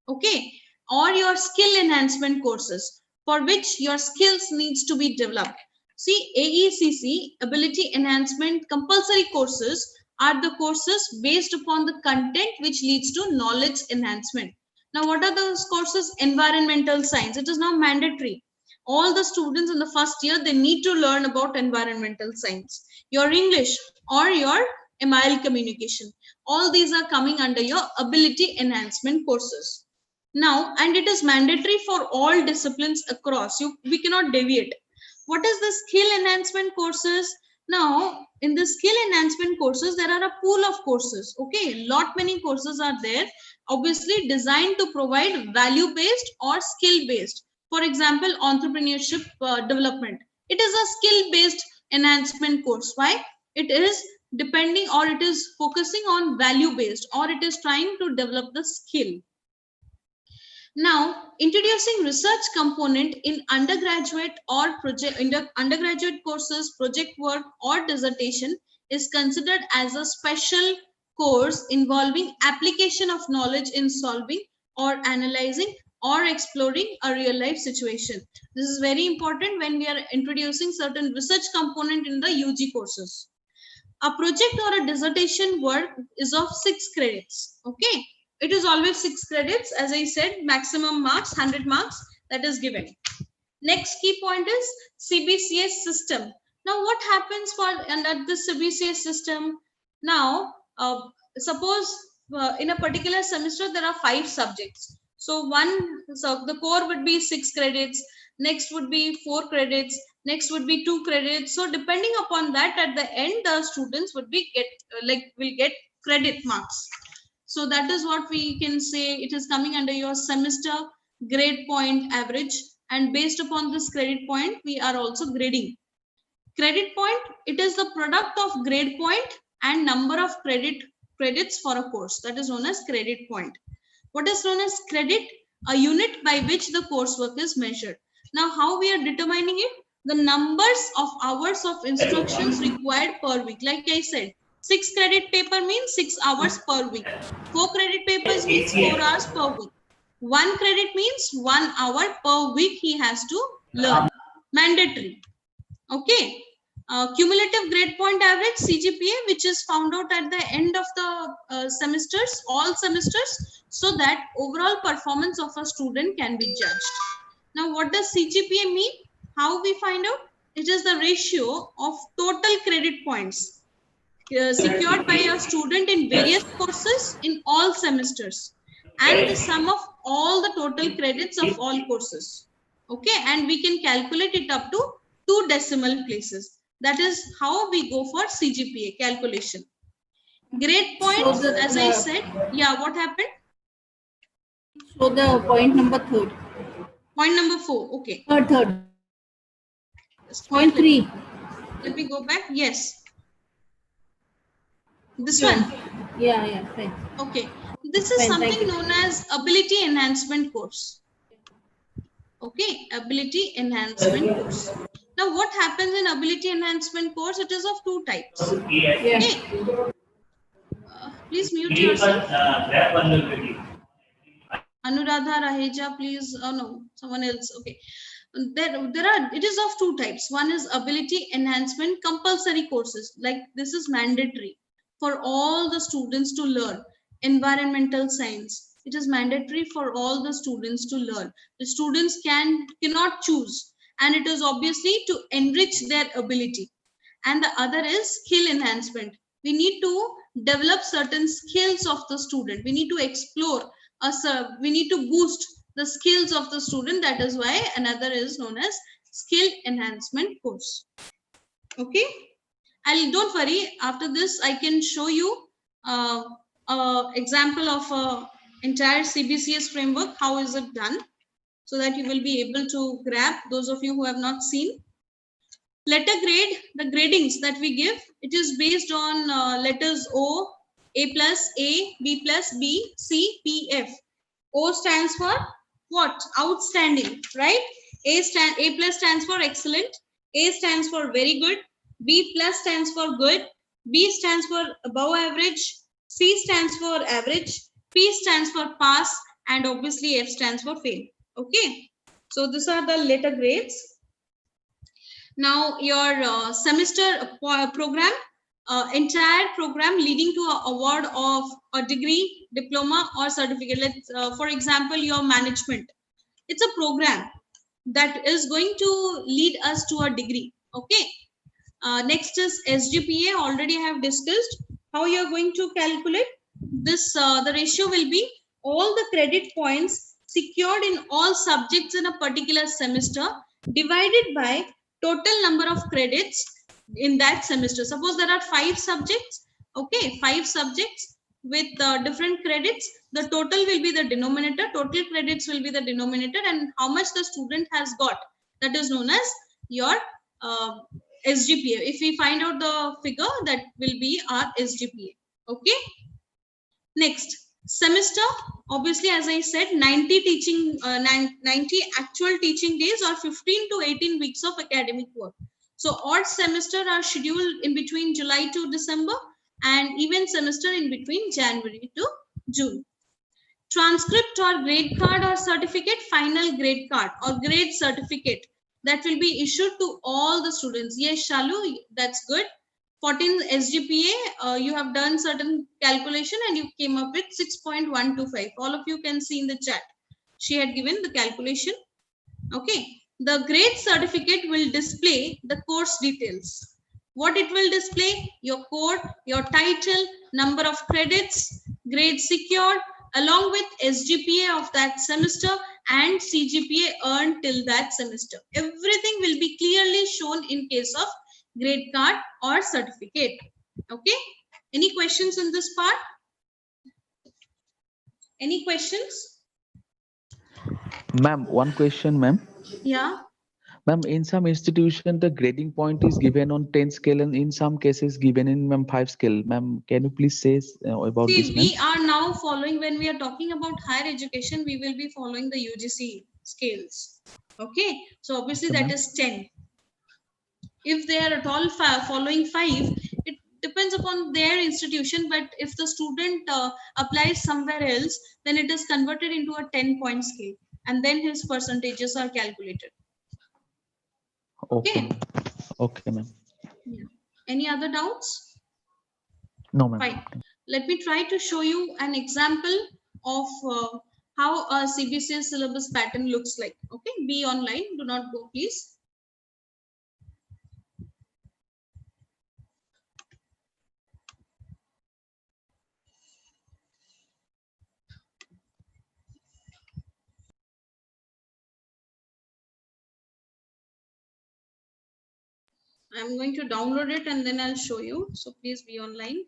Okay, or your skill enhancement courses, for which your skills needs to be developed. See, AECC, ability enhancement compulsory courses, are the courses based upon the content which leads to knowledge enhancement. Now, what are those courses? Environmental science, it is now mandatory. All the students in the first year, they need to learn about environmental science. Your English or your MIL communication, all these are coming under your ability enhancement courses. Now, and it is mandatory for all disciplines across. We cannot deviate. What is the skill enhancement courses? Now, in the skill enhancement courses, there are a pool of courses. Okay, lot many courses are there, obviously designed to provide value-based or skill-based. For example, entrepreneurship development. It is a skill-based enhancement course. Why? It is depending, or it is focusing on value-based, or it is trying to develop the skill. Now, introducing research component in undergraduate or undergraduate courses, project work or dissertation is considered as a special course involving application of knowledge in solving or analyzing or exploring a real life situation. This is very important when we are introducing certain research component in the UG courses. A project or a dissertation work is of 6 credits. Okay, it is always 6 credits. As I said, maximum marks, 100 marks, that is given. Next key point is CBCS system. Now, what happens for under the CBCS system? Now, suppose in a particular semester there are 5 subjects. So the core would be 6 credits. Next would be 4 credits. Next would be 2 credits. So depending upon that, at the end, the students would be will get credit marks. So that is what we can say. It is coming under your semester grade point, average, and based upon this credit point, we are also grading. Credit point, it is the product of grade point and number of credits for a course. That is known as credit point. What is known as credit? A unit by which the coursework is measured. Now, how we are determining it? The numbers of hours of instructions required per week. Like I said, 6 credit paper means 6 hours per week. 4 credit papers means 4 hours per week. 1 credit means 1 hour per week he has to learn. Mandatory. Okay. Cumulative grade point average CGPA, which is found out at the end of the semesters, all semesters, so that overall performance of a student can be judged. Now, what does CGPA mean? How we find out? It is the ratio of total credit points secured by a student in various courses in all semesters, and the sum of all the total credits of all courses. Okay, and we can calculate it up to 2 decimal places. That is how we go for CGPA calculation. Grade points, So as I said, yeah, what happened? So the point number third. Point number 4, okay. Third. Just Point wait, 3. Let me go back. Yes. This Yeah. one. Yeah, fine. Okay. This is Fine, thank something you. known as ability enhancement course. Okay, ability enhancement course. Now, what happens in ability enhancement course? It is of 2 types. Yeah. Okay. Please mute yourself. Anuradha, Raheja, please. Oh no, someone else. Okay. There are. It is of 2 types. One is ability enhancement compulsory courses. Like this is mandatory for all the students to learn. Environmental science. It is mandatory for all the students to learn. The students cannot choose, and it is obviously to enrich their ability. And the other is skill enhancement. We need to develop certain skills of the student. We need to explore. We need to boost the skills of the student. That is why another is known as skill enhancement course. Okay. Don't worry. After this, I can show you example of a entire CBCS framework. How is it done? So that you will be able to grab, those of you who have not seen. Letter grade, the gradings that we give, it is based on letters O, A plus, A, B plus, B, C, P, F. O stands for what? Outstanding, right? A plus stands for excellent. A stands for very good. B plus stands for good. B stands for above average. C stands for average. P stands for pass. And obviously F stands for fail. Okay. So these are the letter grades. Now your semester program, entire program leading to an award of a degree, diploma or certificate. Let's, for example, your management. It's a program that is going to lead us to a degree. Okay. Next is SGPA. Already I have discussed how you are going to calculate this. The ratio will be all the credit points secured in all subjects in a particular semester divided by total number of credits in that semester. Suppose there are 5 subjects. Okay, 5 subjects with different credits. The total will be the denominator. Total credits will be the denominator, and how much the student has got. That is known as your SGPA. If we find out the figure, that will be our SGPA. Okay. Next semester, obviously, as I said, 90 teaching, 90 actual teaching days or 15 to 18 weeks of academic work. So odd semester are scheduled in between July to December, and even semester in between January to June. Transcript or grade card or certificate, final grade card or grade certificate, that will be issued to all the students. Yes, Shalu, that's good. 14 SGPA, you have done certain calculation and you came up with 6.125. All of you can see in the chat. She had given the calculation. Okay. The grade certificate will display the course details. What it will display? Your code, your title, number of credits, grade secured, along with SGPA of that semester and CGPA earned till that semester. Everything will be clearly shown in case of grade card or certificate. Okay. Any questions in this part? Any questions? Ma'am, one question, ma'am. Yeah. Ma'am, in some institution, the grading point is given on 10 scale and in some cases given in, ma'am, 5 scale. Ma'am, can you please say about See, this, ma'am? we are now following, when we are talking about higher education, we will be following the UGC scales. Okay. So obviously Okay, that ma'am. is 10. If they are at all following 5, it depends upon their institution, but if the student applies somewhere else, then it is converted into a 10-point scale, and then his percentages are calculated. Okay, Okay. ma'am. Okay, ma'am. Yeah. Any other doubts? No, ma'am. Fine. Let me try to show you an example of how a CBCS syllabus pattern looks like. Okay, be online, do not go, please. I'm going to download it and then I'll show you. So please be online.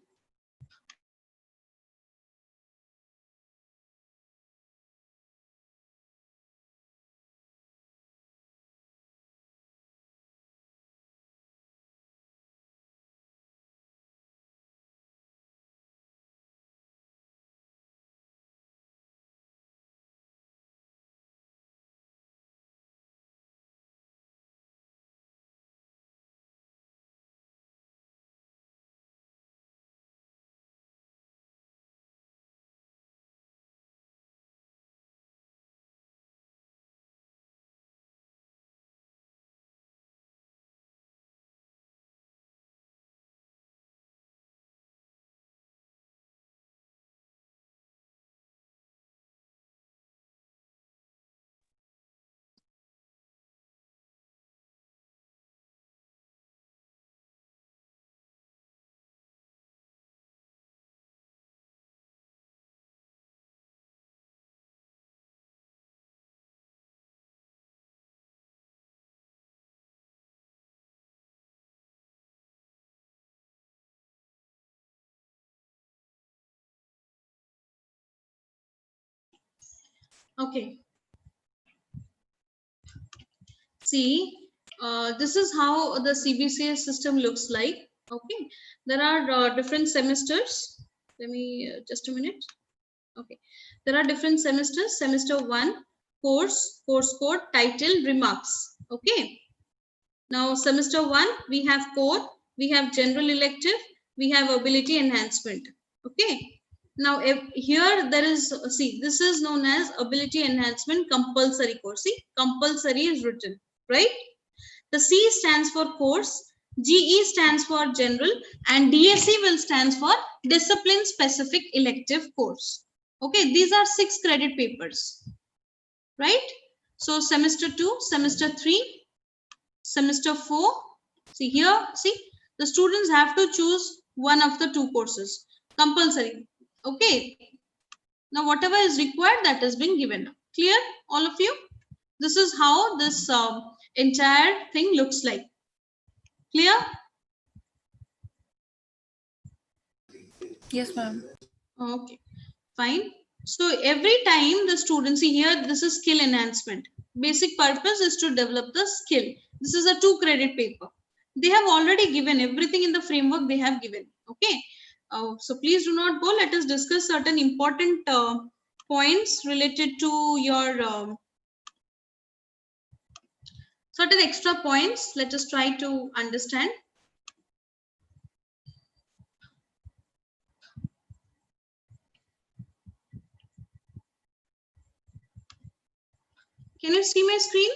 Okay. See, this is how the CBCS system looks like. Okay, there are different semesters. Let me just a minute. Okay, there are different semesters. Semester 1, course, course code, title, remarks. Okay, now semester 1, we have core, we have general elective, we have ability enhancement. Okay, now if here there is, see, this is known as ability enhancement compulsory course. See, compulsory is written, right? The C stands for course, GE stands for general, and DSC will stands for discipline specific elective course. Okay, these are 6 credit papers, right? So semester 2, semester 3, semester 4. See here, see, the students have to choose one of the 2 courses, compulsory. Okay, now whatever is required, that has been given. Clear, all of you? This is how this entire thing looks like. Clear? Yes, ma'am. Okay, fine. So every time the students, see here, this is skill enhancement. Basic purpose is to develop the skill. This is a 2 credit paper. They have already given everything in the framework they have given. Okay. So please do not go. Let us discuss certain important points related to your certain extra points. Let us try to understand. Can you see my screen?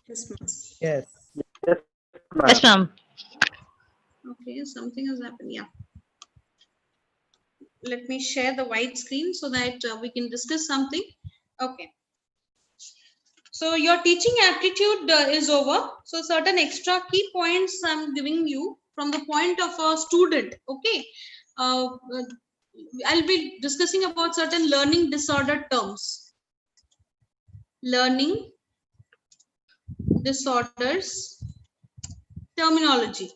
Yes, ma'am. Yes. Yes, ma'am. Okay, something has happened. Yeah. Let me share the white screen so that we can discuss something. Okay. So your teaching aptitude is over. So certain extra key points I'm giving you from the point of a student. Okay. I'll be discussing about certain learning disorder terms. Learning disorders terminology.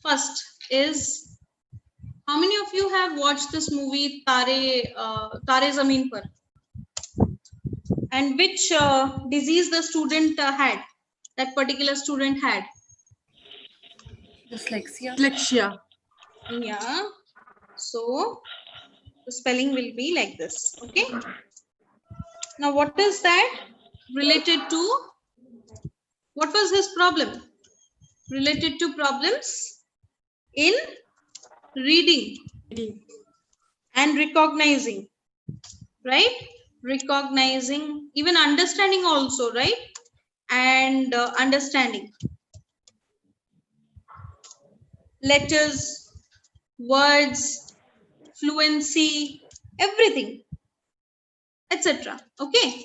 First is How many of you have watched this movie Tare Zameen Par? And which disease the student had? That particular student had? Dyslexia. Yeah. So the spelling will be like this. Okay. Now, what is that related to? What was his problem? Related to problems in reading and recognizing, right? Recognizing, even understanding also, right? And understanding letters, words, fluency, everything, etc. Okay,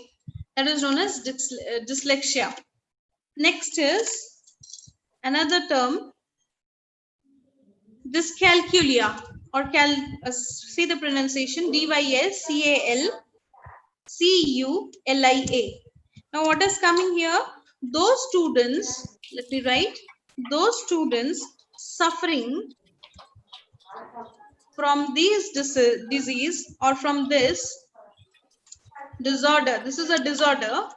that is known as dyslexia. Next is another term, dyscalculia, or see the pronunciation, dyscalculia. Now what is coming here? Those students, let me write, those students suffering from these disease or from this disorder, this is a disorder,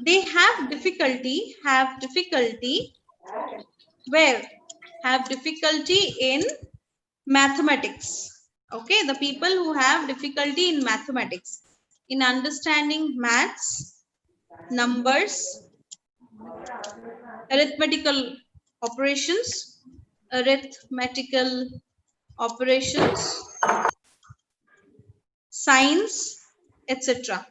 they have difficulty where? Have difficulty in mathematics. Okay, the people who have difficulty in mathematics, in understanding maths, numbers, arithmetical operations, science, etc.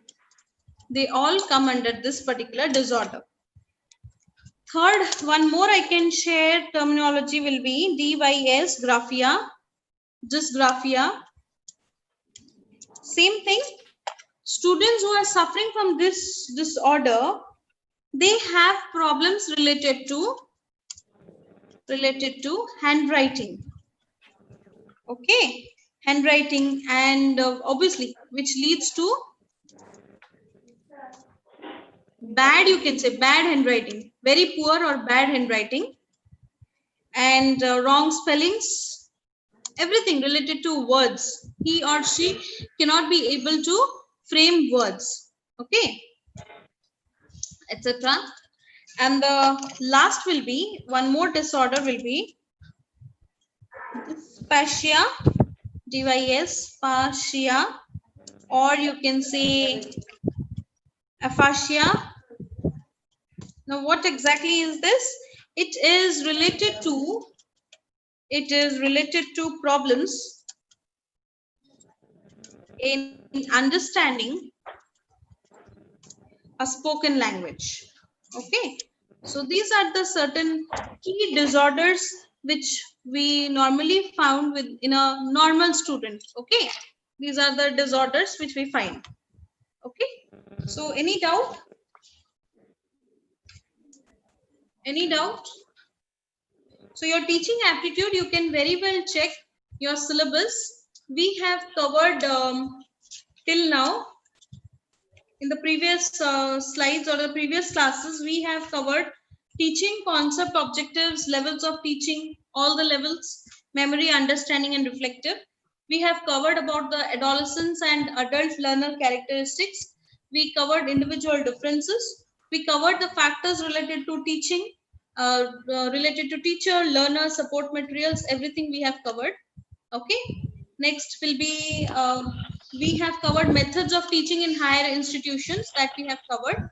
They all come under this particular disorder. Third, one more I can share terminology will be dysgraphia, dysgraphia. Same thing. Students who are suffering from this disorder, they have problems related to handwriting. Okay, handwriting, and obviously which leads to bad, you can say bad handwriting, very poor or bad handwriting, and wrong spellings, everything related to words. He or she cannot be able to frame words, okay, etc. And the last will be, one more disorder will be dysphasia, dysphasia, or you can say aphasia. Now what exactly is this? It is related to problems in understanding a spoken language. Okay, so these are the certain key disorders which we normally found in a normal student. Okay, these are the disorders which we find. Okay, so any doubt? So your teaching aptitude, you can very well check your syllabus. We have covered till now, in the previous slides or the previous classes, we have covered teaching concept, objectives, levels of teaching, all the levels, memory, understanding, and reflective. We have covered about the adolescents and adult learner characteristics. We covered individual differences. We covered the factors related to teaching, related to teacher, learner, support materials, everything we have covered. Okay, next will be we have covered methods of teaching in higher institutions, that we have covered.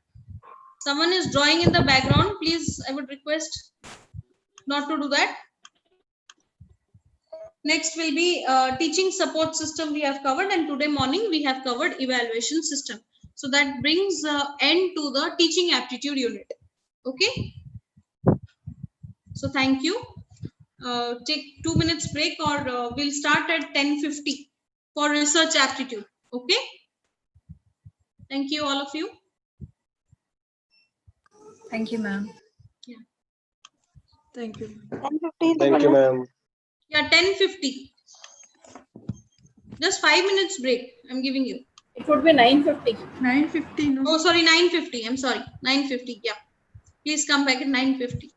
Someone is drawing in the background, please, I would request not to do that. Next will be teaching support system we have covered, and today morning we have covered evaluation system. So that brings end to the teaching aptitude unit. Okay, so thank you. Take 2 minutes break, or we'll start at 10:50 for research aptitude. Okay, thank you all of you. Thank you, ma'am. Yeah. Thank you. 10:50. Thank you, ma'am. Yeah, 10:50. Just 5 minutes break I'm giving you. It would be 9:50. 9:50. No. Oh, sorry, 9:50. I'm sorry, 9:50. Yeah, please come back at 9:50.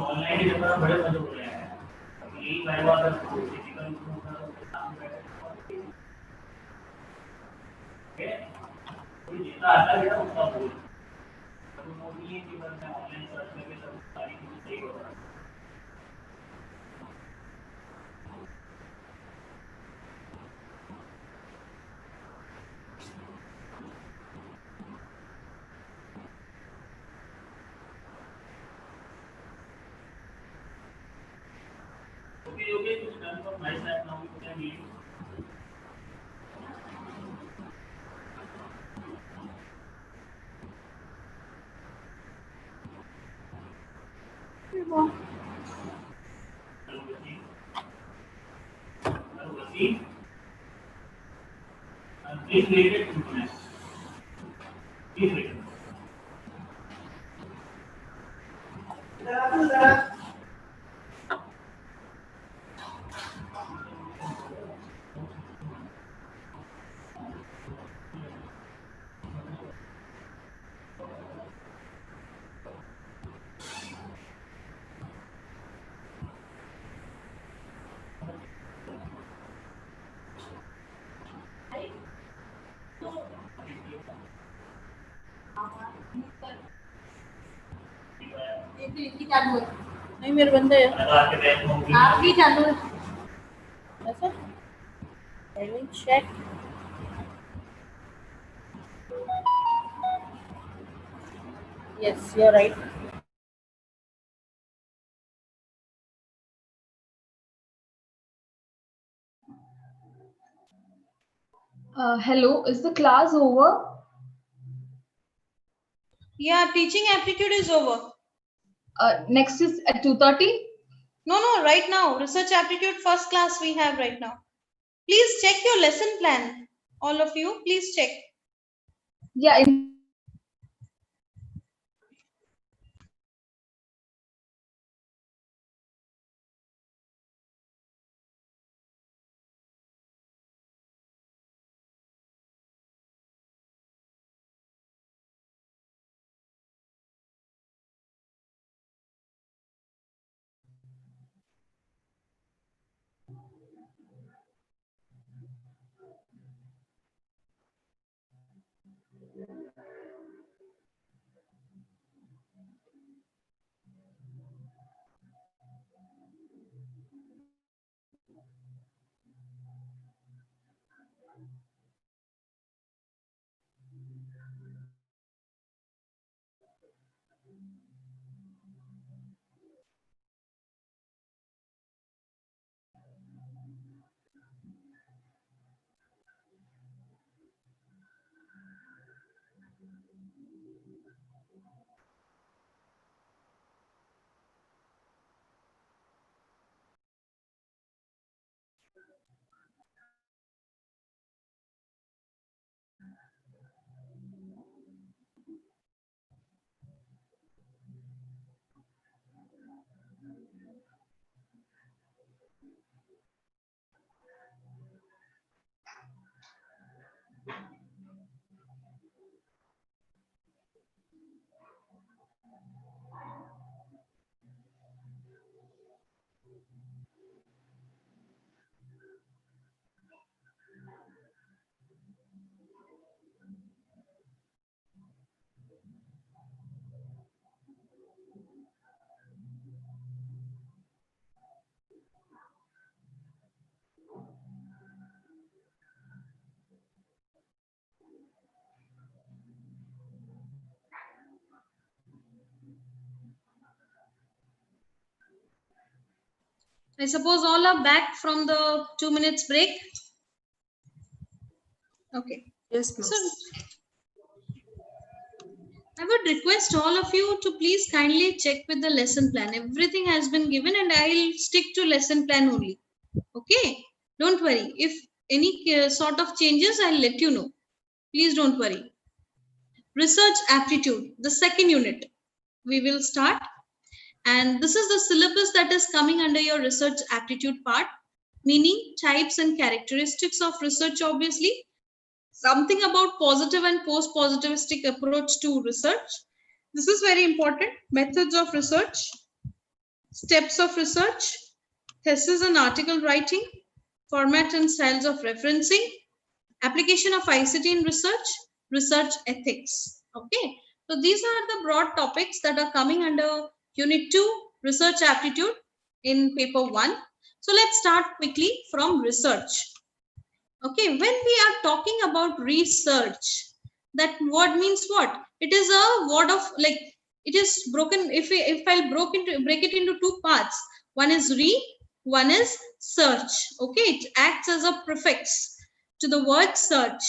Online बड़े मजे हो रहे हैं यही जितना आता है उसका बोल नहीं है कि मैं ऑनलाइन सर्च करके सब सारी चीजें सही हो रहा है Okay, it's done from my side now. We can leave. Please read it. Please read it. चालू है नहीं मेरे बंदे आपकी चालू है ऐसा timing check yes you are right Hello, is the class over? Yeah, teaching aptitude is over. Next is at 2:30? No, right now. Research aptitude first class we have right now. Please check your lesson plan. All of you, please check. Yeah. I suppose all are back from the 2 minutes break. Okay. Yes, ma'am. So I would request all of you to please kindly check with the lesson plan. Everything has been given and I'll stick to lesson plan only. Okay. Don't worry. If any sort of changes, I'll let you know. Please don't worry. Research aptitude, the second unit. we will start. And this is the syllabus that is coming under your research aptitude part. Meaning, types and characteristics of research, obviously. Something about positive and post-positivistic approach to research. This is very important. Methods of research, steps of research, thesis and article writing, format and styles of referencing, application of ICT in research, research ethics. Okay, so these are the broad topics that are coming under Unit 2, Research Aptitude in Paper 1. So let's start quickly from research. Okay, when we are talking about research, that word means what? It is a word of like, it is broken. If I'll break it into two parts, one is one is search. Okay, it acts as a prefix to the word search.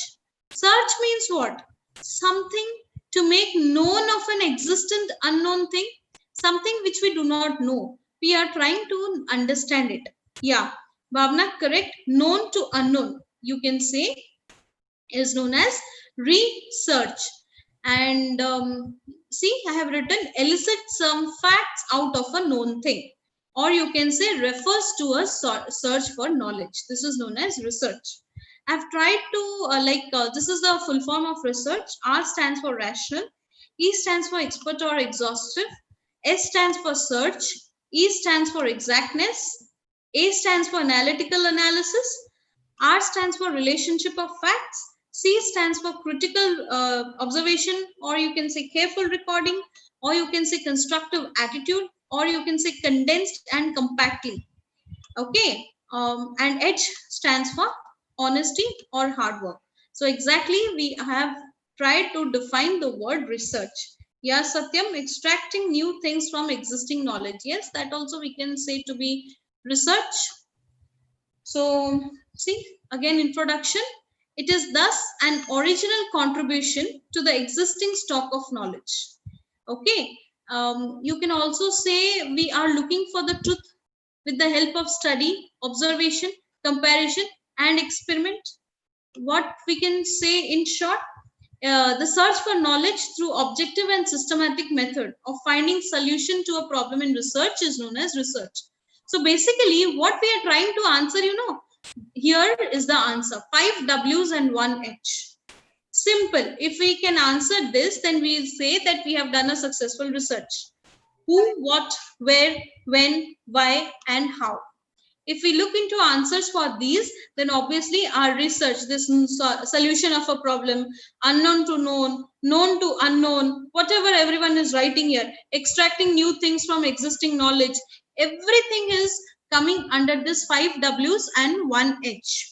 Search means what? Something to make known of an existent unknown thing, something which we do not know. We are trying to understand it. Yeah, Bhavna, correct. Known to unknown, you can say, is known as research. And see, I have written elicit some facts out of a known thing, or you can say refers to a search for knowledge. This is known as research. I've tried to this is the full form of research. R stands for rational, E stands for expert or exhaustive, S stands for search, E stands for exactness, A stands for analytical analysis, R stands for relationship of facts, C stands for critical observation, or you can say careful recording, or you can say constructive attitude, or you can say condensed and compactly. Okay, and H stands for honesty or hard work. So exactly we have tried to define the word research. Yeah, Satyam, extracting new things from existing knowledge. Yes, that also we can say to be research. So see, again, introduction. It is thus an original contribution to the existing stock of knowledge. Okay, you can also say we are looking for the truth with the help of study, observation, comparison, and experiment. What we can say in short, the search for knowledge through objective and systematic method of finding solution to a problem in research is known as research. So basically what we are trying to answer, here is the answer: 5 W's and 1 H. Simple. If we can answer this, then we'll say that we have done a successful research. Who, what, where, when, why, and how. If we look into answers for these, then obviously our research, this solution of a problem, unknown to known, known to unknown, whatever everyone is writing here, extracting new things from existing knowledge, everything is coming under this 5 W's and 1 H.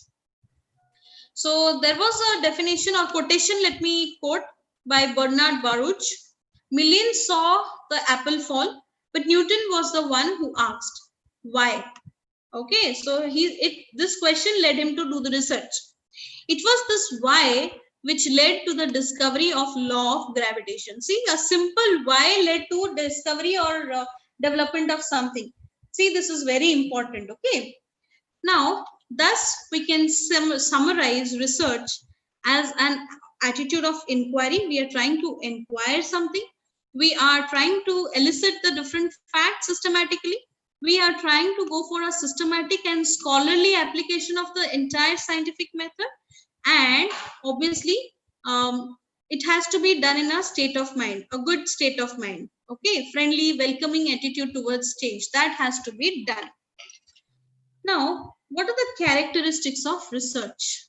So there was a definition or quotation, let me quote, by Bernard Baruch. Millions saw the apple fall, but Newton was the one who asked, why? Okay, so this question led him to do the research. It was this why which led to the discovery of law of gravitation. See, a simple why led to discovery or development of something. See, this is very important. Okay. Now, thus we can summarize research as an attitude of inquiry. We are trying to inquire something. We are trying to elicit the different facts systematically. We are trying to go for a systematic and scholarly application of the entire scientific method. And obviously, it has to be done in a state of mind, a good state of mind. Okay, friendly, welcoming attitude towards change. That has to be done. Now, what are the characteristics of research?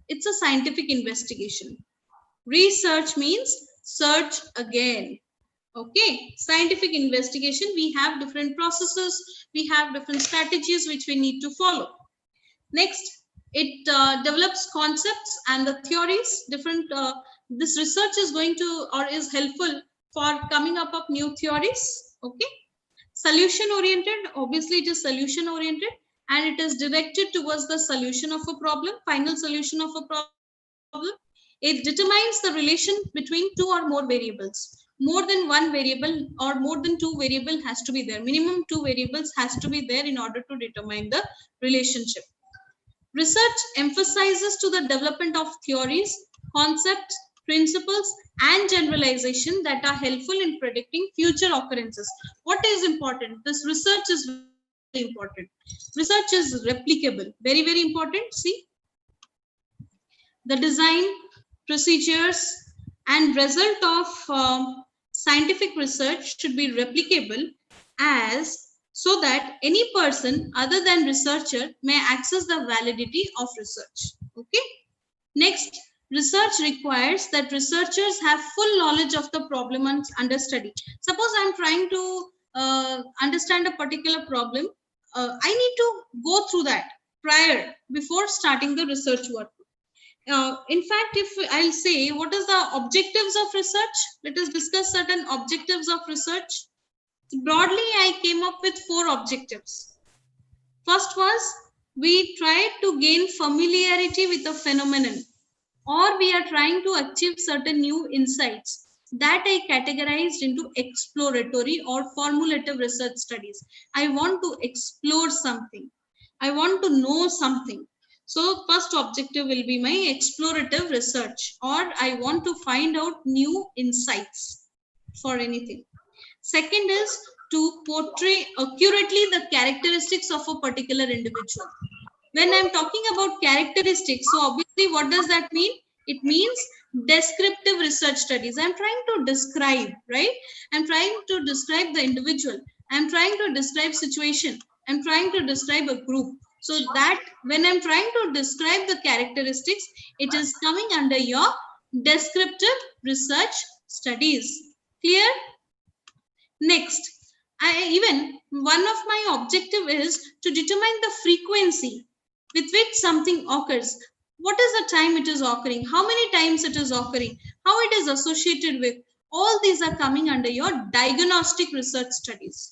It's a scientific investigation. Research means search again. Okay, scientific investigation, we have different processes, we have different strategies which we need to follow. Next, it develops concepts and the theories. This research is going to or is helpful for coming up of new theories. Okay, solution oriented, obviously it is solution oriented, and it is directed towards the solution of a problem, final solution of a problem. It determines the relation between two or more variables. More than one variable or more than two variable has to be there. Minimum 2 variables has to be there in order to determine the relationship. Research emphasizes to the development of theories, concepts, principles, and generalization that are helpful in predicting future occurrences. What is important? This research is very important. Research is replicable. Very, very important. See, the design, procedures, and result of scientific research should be replicable as so that any person other than researcher may access the validity of research. Okay. Next, research requires that researchers have full knowledge of the problem under study. Suppose I'm trying to understand a particular problem. I need to go through that before starting the research work. In fact, if I'll say what is the objectives of research, let us discuss certain objectives of research. Broadly, I came up with 4 objectives. First was we tried to gain familiarity with the phenomenon, or we are trying to achieve certain new insights that I categorized into exploratory or formulative research studies. I want to explore something. I want to know something. So first objective will be my explorative research, or I want to find out new insights for anything. Second is to portray accurately the characteristics of a particular individual. When I'm talking about characteristics, so obviously what does that mean? It means descriptive research studies. I'm trying to describe, right? I'm trying to describe the individual. I'm trying to describe situation. I'm trying to describe a group. So that when I'm trying to describe the characteristics, it is coming under your descriptive research studies. Clear? Next, even one of my objective is to determine the frequency with which something occurs. What is the time it is occurring? How many times it is occurring? How it is associated with? All these are coming under your diagnostic research studies.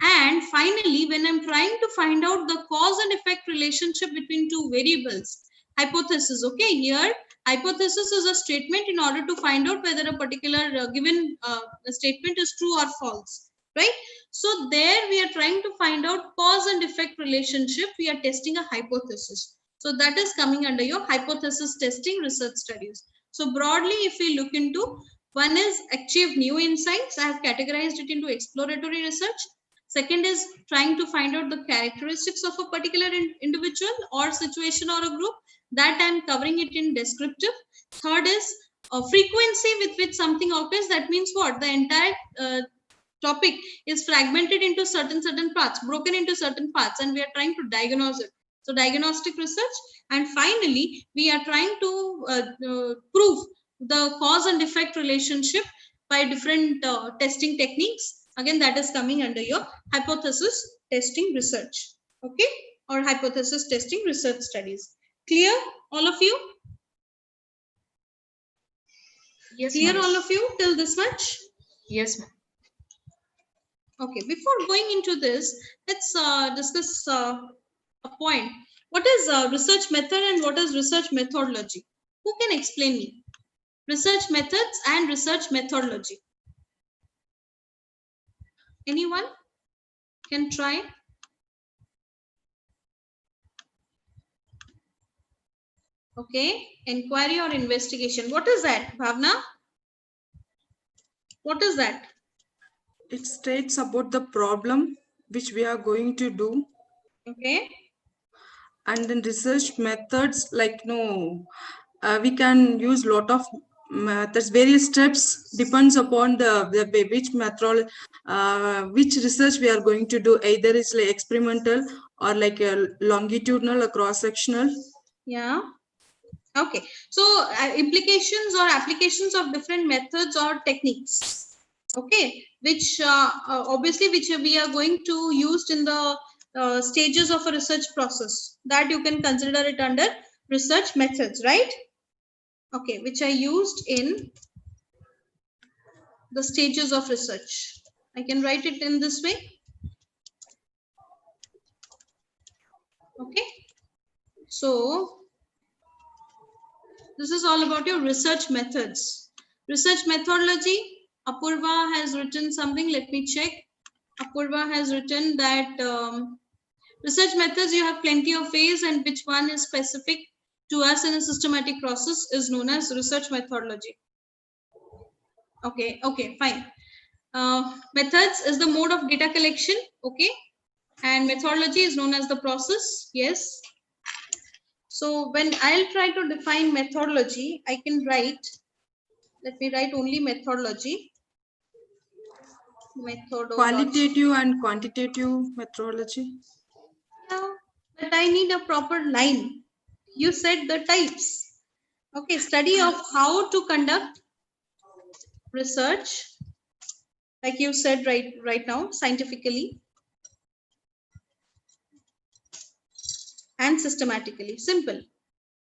And finally, when I'm trying to find out the cause and effect relationship between 2 variables, hypothesis, okay, here hypothesis is a statement in order to find out whether a particular given statement is true or false, right? So there we are trying to find out cause and effect relationship. We are testing a hypothesis. So that is coming under your hypothesis testing research studies. So broadly, if we look into, one is achieve new insights. I have categorized it into exploratory research. Second is trying to find out the characteristics of a particular individual or situation or a group. That I'm covering it in descriptive. Third is a frequency with which something occurs. That means what? The entire topic is fragmented into certain parts, broken into certain parts, and we are trying to diagnose it. So diagnostic research. And finally, we are trying to prove the cause and effect relationship by different testing techniques. Again, that is coming under your hypothesis testing research, okay, or hypothesis testing research studies. Clear, all of you? Yes. Clear, all of you till this much? Yes, ma'am. Okay, before going into this, let's discuss a point. What is research method and what is research methodology? Who can explain me? Research methods and research methodology. Anyone can try? Okay, inquiry or investigation. What is that, Bhavna? What is that? It states about the problem which we are going to do. Okay. And then research methods, like we can use lot of methods, various steps, depends upon the which method, which research we are going to do. Either it's like experimental or like a longitudinal or cross-sectional. Yeah. Okay. So implications or applications of different methods or techniques. Okay. Which obviously which we are going to use in the stages of a research process, that you can consider it under research methods, right? Okay, which I used in the stages of research. I can write it in this way. Okay, so this is all about your research methods. Research methodology, Apurva has written something. Let me check. Apurva has written that research methods, you have plenty of ways, and which one is specific to us in a systematic process is known as research methodology. Okay, fine. Methods is the mode of data collection, okay, and methodology is known as the process. Yes. So when I'll try to define methodology, I can write, let me write only methodology. Qualitative and quantitative methodology. Yeah, but I need a proper line. You said the types. Okay, study of how to conduct research, like you said right now, scientifically and systematically. Simple.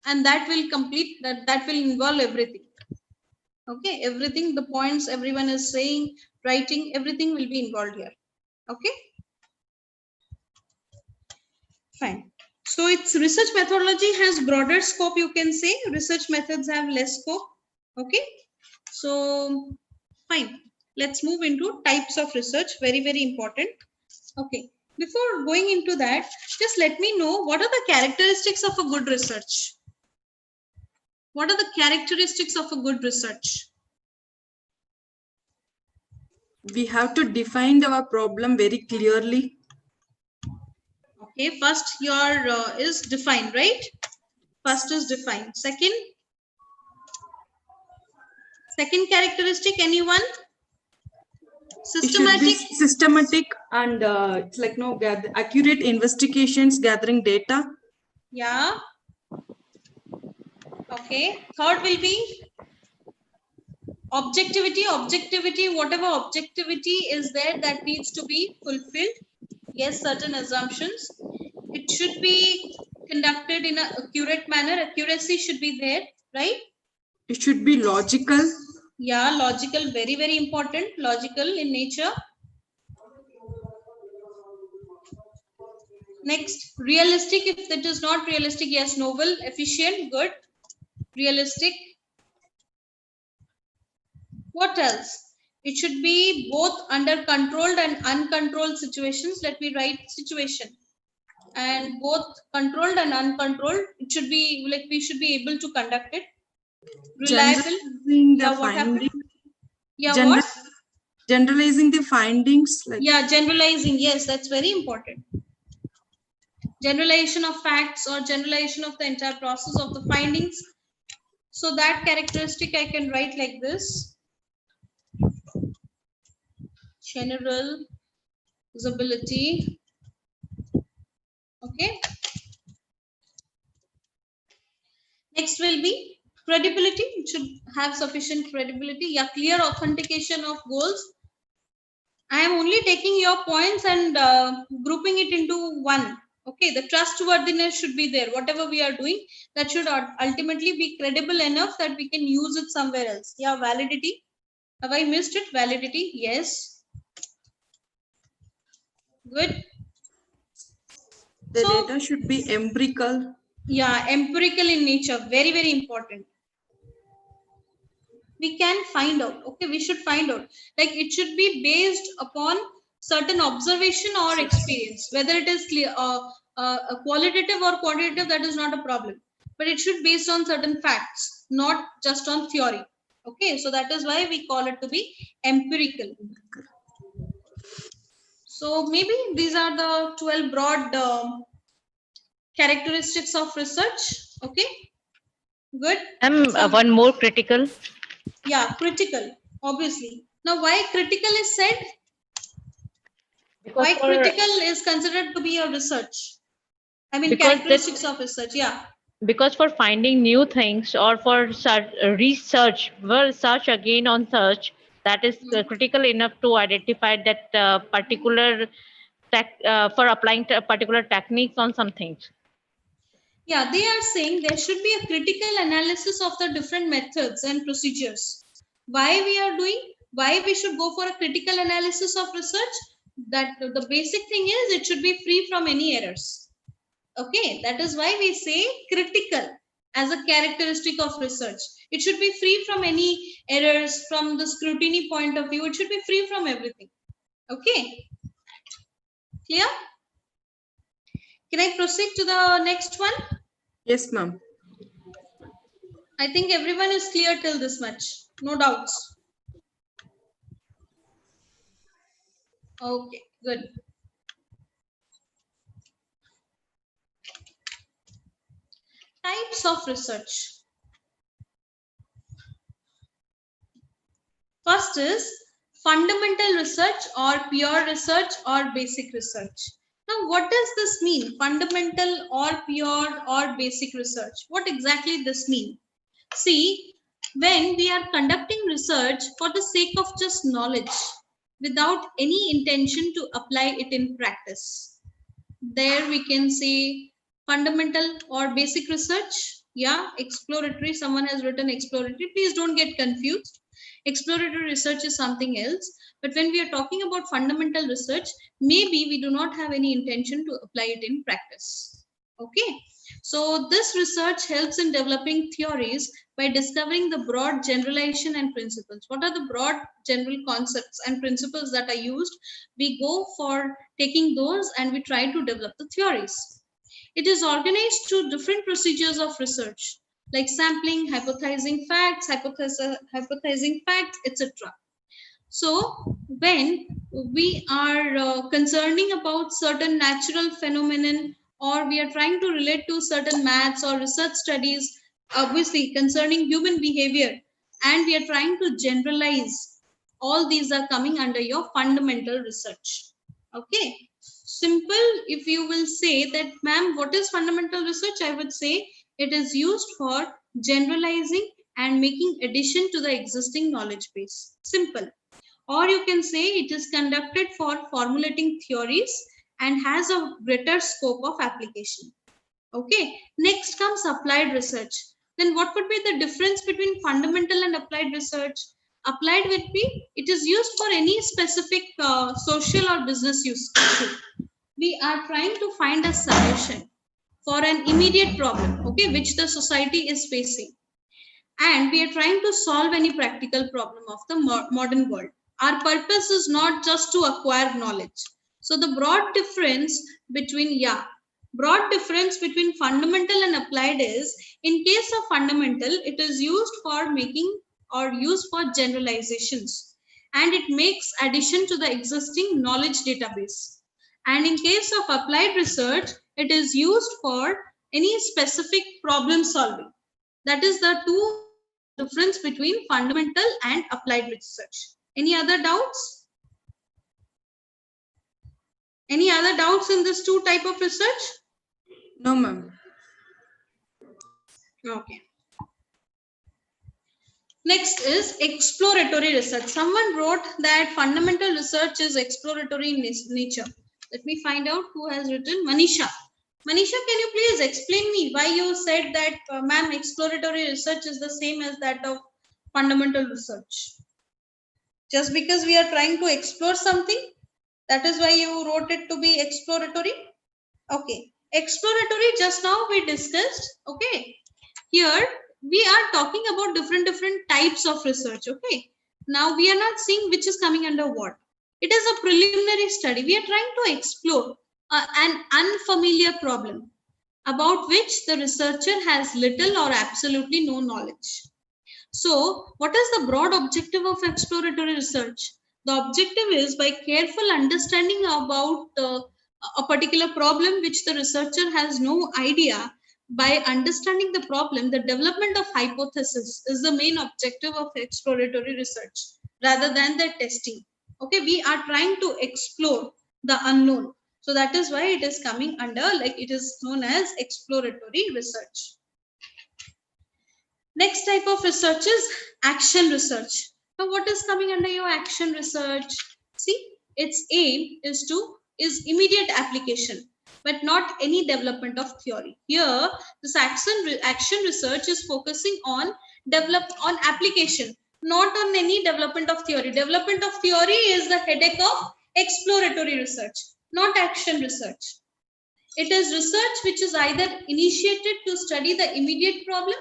And that will complete, that will involve everything. Okay, everything, the points everyone is saying, writing, everything will be involved here. Okay, fine. So its research methodology has broader scope, you can say. Research methods have less scope. Okay, so fine. Let's move into types of research. Very, very important. Okay, before going into that, just let me know what are the characteristics of a good research. What are the characteristics of a good research? We have to define our problem very clearly. Okay, first your is defined, right? First is defined. Second characteristic, anyone? Systematic. It should be systematic and it's like no accurate investigations, gathering data. Yeah. Okay. Third will be objectivity. Objectivity, whatever objectivity is there, that needs to be fulfilled. Yes, certain assumptions. It should be conducted in an accurate manner. Accuracy should be there, right? It should be logical. Yeah, logical, very, very important. Logical in nature. Next, realistic. If it is not realistic, yes, novel, efficient, good, realistic. What else? It should be both under controlled and uncontrolled situations. Let me write situation. And both controlled and uncontrolled. It should be like we should be able to conduct it. Reliable. Yeah, what happened? Yeah, what? Generalizing the findings. Like yeah, generalizing. Yes, that's very important. Generalization of facts or generalization of the entire process of the findings. So that characteristic I can write like this. General usability. Okay. Next will be credibility. It should have sufficient credibility. Yeah, clear authentication of goals. I am only taking your points and grouping it into one. Okay, the trustworthiness should be there. Whatever we are doing, that should ultimately be credible enough that we can use it somewhere else. Yeah, validity. Have I missed it? Validity. Yes. Good. The data should be empirical. Yeah, empirical in nature. Very, very important. We can find out. Okay, we should find out. Like it should be based upon certain observation or experience. Whether it is clear, qualitative or quantitative, that is not a problem. But it should be based on certain facts, not just on theory. Okay, so that is why we call it to be empirical. So maybe these are the 12 broad characteristics of research. Okay, good. One more critical. Yeah, critical, obviously. Now, why critical is said? Why critical is considered to be a research? I mean, characteristics of research, yeah. Because for finding new things or for research, well, search again on search, that is critical enough to identify that particular for applying particular techniques on some things. Yeah, they are saying there should be a critical analysis of the different methods and procedures. Why we are doing, why we should go for a critical analysis of research? That the basic thing is it should be free from any errors. Okay, that is why we say critical as a characteristic of research. It should be free from any errors, from the scrutiny point of view. It should be free from everything. Okay, clear? Can I proceed to the next one? Yes, ma'am. I think everyone is clear till this much. No doubts. Okay, good. Types of research. First is fundamental research or pure research or basic research. Now, what does this mean? Fundamental or pure or basic research. What exactly this mean? See, when we are conducting research for the sake of just knowledge without any intention to apply it in practice, there we can say fundamental or basic research. Yeah, exploratory, someone has written exploratory, please don't get confused. Exploratory research is something else, but when we are talking about fundamental research, maybe we do not have any intention to apply it in practice. Okay, so this research helps in developing theories by discovering the broad generalization and principles. What are the broad general concepts and principles that are used? We go for taking those and we try to develop the theories. It is organized through different procedures of research, like sampling, hypothesizing facts, etc. So when we are concerning about certain natural phenomenon, or we are trying to relate to certain maths or research studies, obviously concerning human behavior, and we are trying to generalize, all these are coming under your fundamental research. Okay, simple, if you will say that, ma'am, what is fundamental research? I would say it is used for generalizing and making addition to the existing knowledge base. Simple. Or you can say it is conducted for formulating theories and has a greater scope of application. Okay, next comes applied research. Then what would be the difference between fundamental and applied research? Applied would be, it is used for any specific social or business use. We are trying to find a solution for an immediate problem, okay, which the society is facing. And we are trying to solve any practical problem of the modern world. Our purpose is not just to acquire knowledge. So the broad difference between fundamental and applied is, in case of fundamental, it is used for making or used for generalizations, and it makes addition to the existing knowledge database. And in case of applied research, it is used for any specific problem solving. That is the two difference between fundamental and applied research. Any other doubts? Any other doubts in this two type of research? No, ma'am. Okay. Next is exploratory research. Someone wrote that fundamental research is exploratory in nature. Let me find out who has written. Manisha. Manisha, can you please explain me why you said that, ma'am, exploratory research is the same as that of fundamental research? Just because we are trying to explore something, that is why you wrote it to be exploratory? Okay. Exploratory, just now we discussed. Okay. Here we are talking about different types of research. Okay. Now we are not seeing which is coming under what. It is a preliminary study. We are trying to explore an unfamiliar problem about which the researcher has little or absolutely no knowledge. So, what is the broad objective of exploratory research? The objective is, by careful understanding about a particular problem which the researcher has no idea, by understanding the problem, the development of hypothesis is the main objective of exploratory research rather than the testing. Okay, we are trying to explore the unknown. So that is why it is coming under, like, it is known as exploratory research. Next type of research is action research. Now, what is coming under your action research? See, its aim is immediate application, but not any development of theory. Here, this action research is focusing on application, not on any development of theory. Development of theory is the headache of exploratory research, not action research. It is research which is either initiated to study the immediate problem,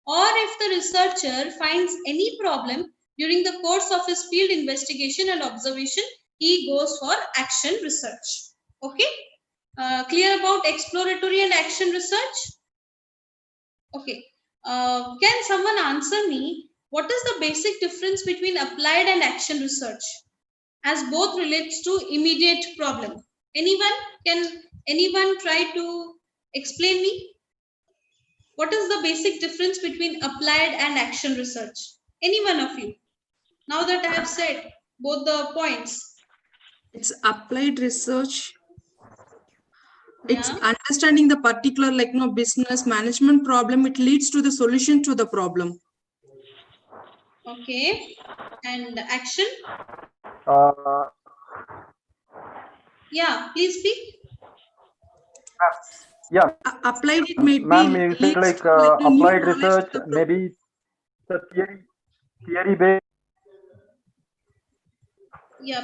or if the researcher finds any problem during the course of his field investigation and observation, he goes for action research. Okay, clear about exploratory and action research? Okay, Can someone answer me? What is the basic difference between applied and action research, as both relates to immediate problem? Anyone? Can anyone try to explain me? What is the basic difference between applied and action research? Any one of you? Now that I have said both the points. It's applied research. It's Yeah. understanding the particular business management problem. It leads to the solution to the problem. Okay. And action? Yeah, please speak. Yeah, Applied, it may be ma'am, you said leads like to new applied knowledge research, to the maybe the theory based. Yep.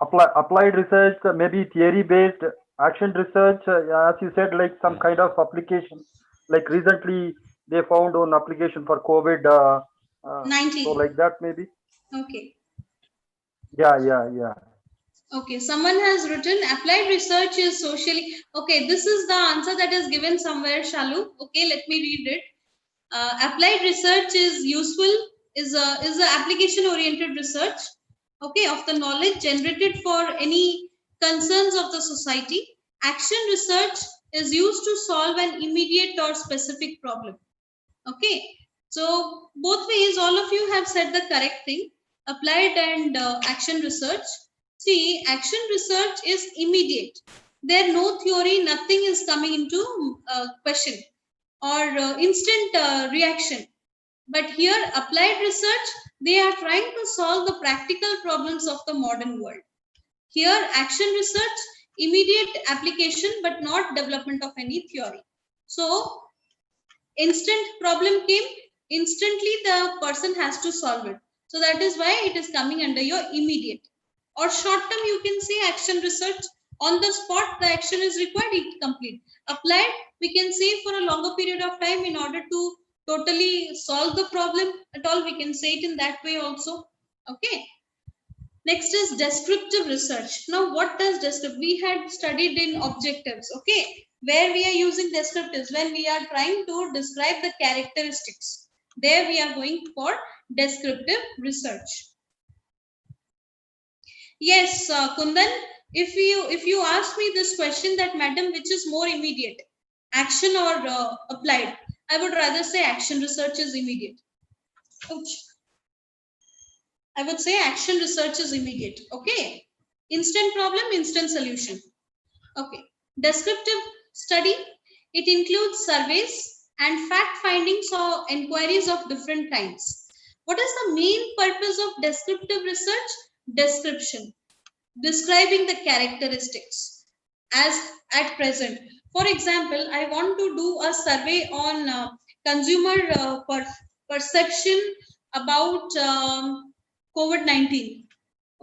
Applied research, maybe theory based. Action research, as you said, like some kind of application. Like recently, they found one application for COVID. So 19. like that, maybe. Okay. Yeah. Okay, someone has written applied research is socially. Okay, this is the answer that is given somewhere, Shalu. Okay, let me read it. Applied research is useful, is a application oriented research, okay, of the knowledge generated for any concerns of the society. Action research is used to solve an immediate or specific problem. Okay, so both ways, all of you have said the correct thing. Applied and action research. See, action research is immediate. There no theory, nothing is coming into question or instant reaction. But here, applied research, they are trying to solve the practical problems of the modern world. Here, action research, immediate application, but not development of any theory. So, instant problem came, instantly the person has to solve it. So that is why it is coming under your immediate. Or short term, you can say action research, on the spot the action is required, it complete. Applied, we can say for a longer period of time in order to totally solve the problem at all, we can say it in that way also. Okay. Next is descriptive research. Now, what does descriptive? We had studied in objectives, okay, where we are using descriptives when we are trying to describe the characteristics. There we are going for descriptive research. Yes, Kundan, if you ask me this question that madam, which is more immediate, action or applied, I would rather say action research is immediate. Ouch. I would say action research is immediate. Okay. Instant problem, instant solution. Okay. Descriptive study. It includes surveys and fact findings or inquiries of different kinds. What is the main purpose of descriptive research? Description. Describing the characteristics as at present. For example, I want to do a survey on consumer perception about COVID-19.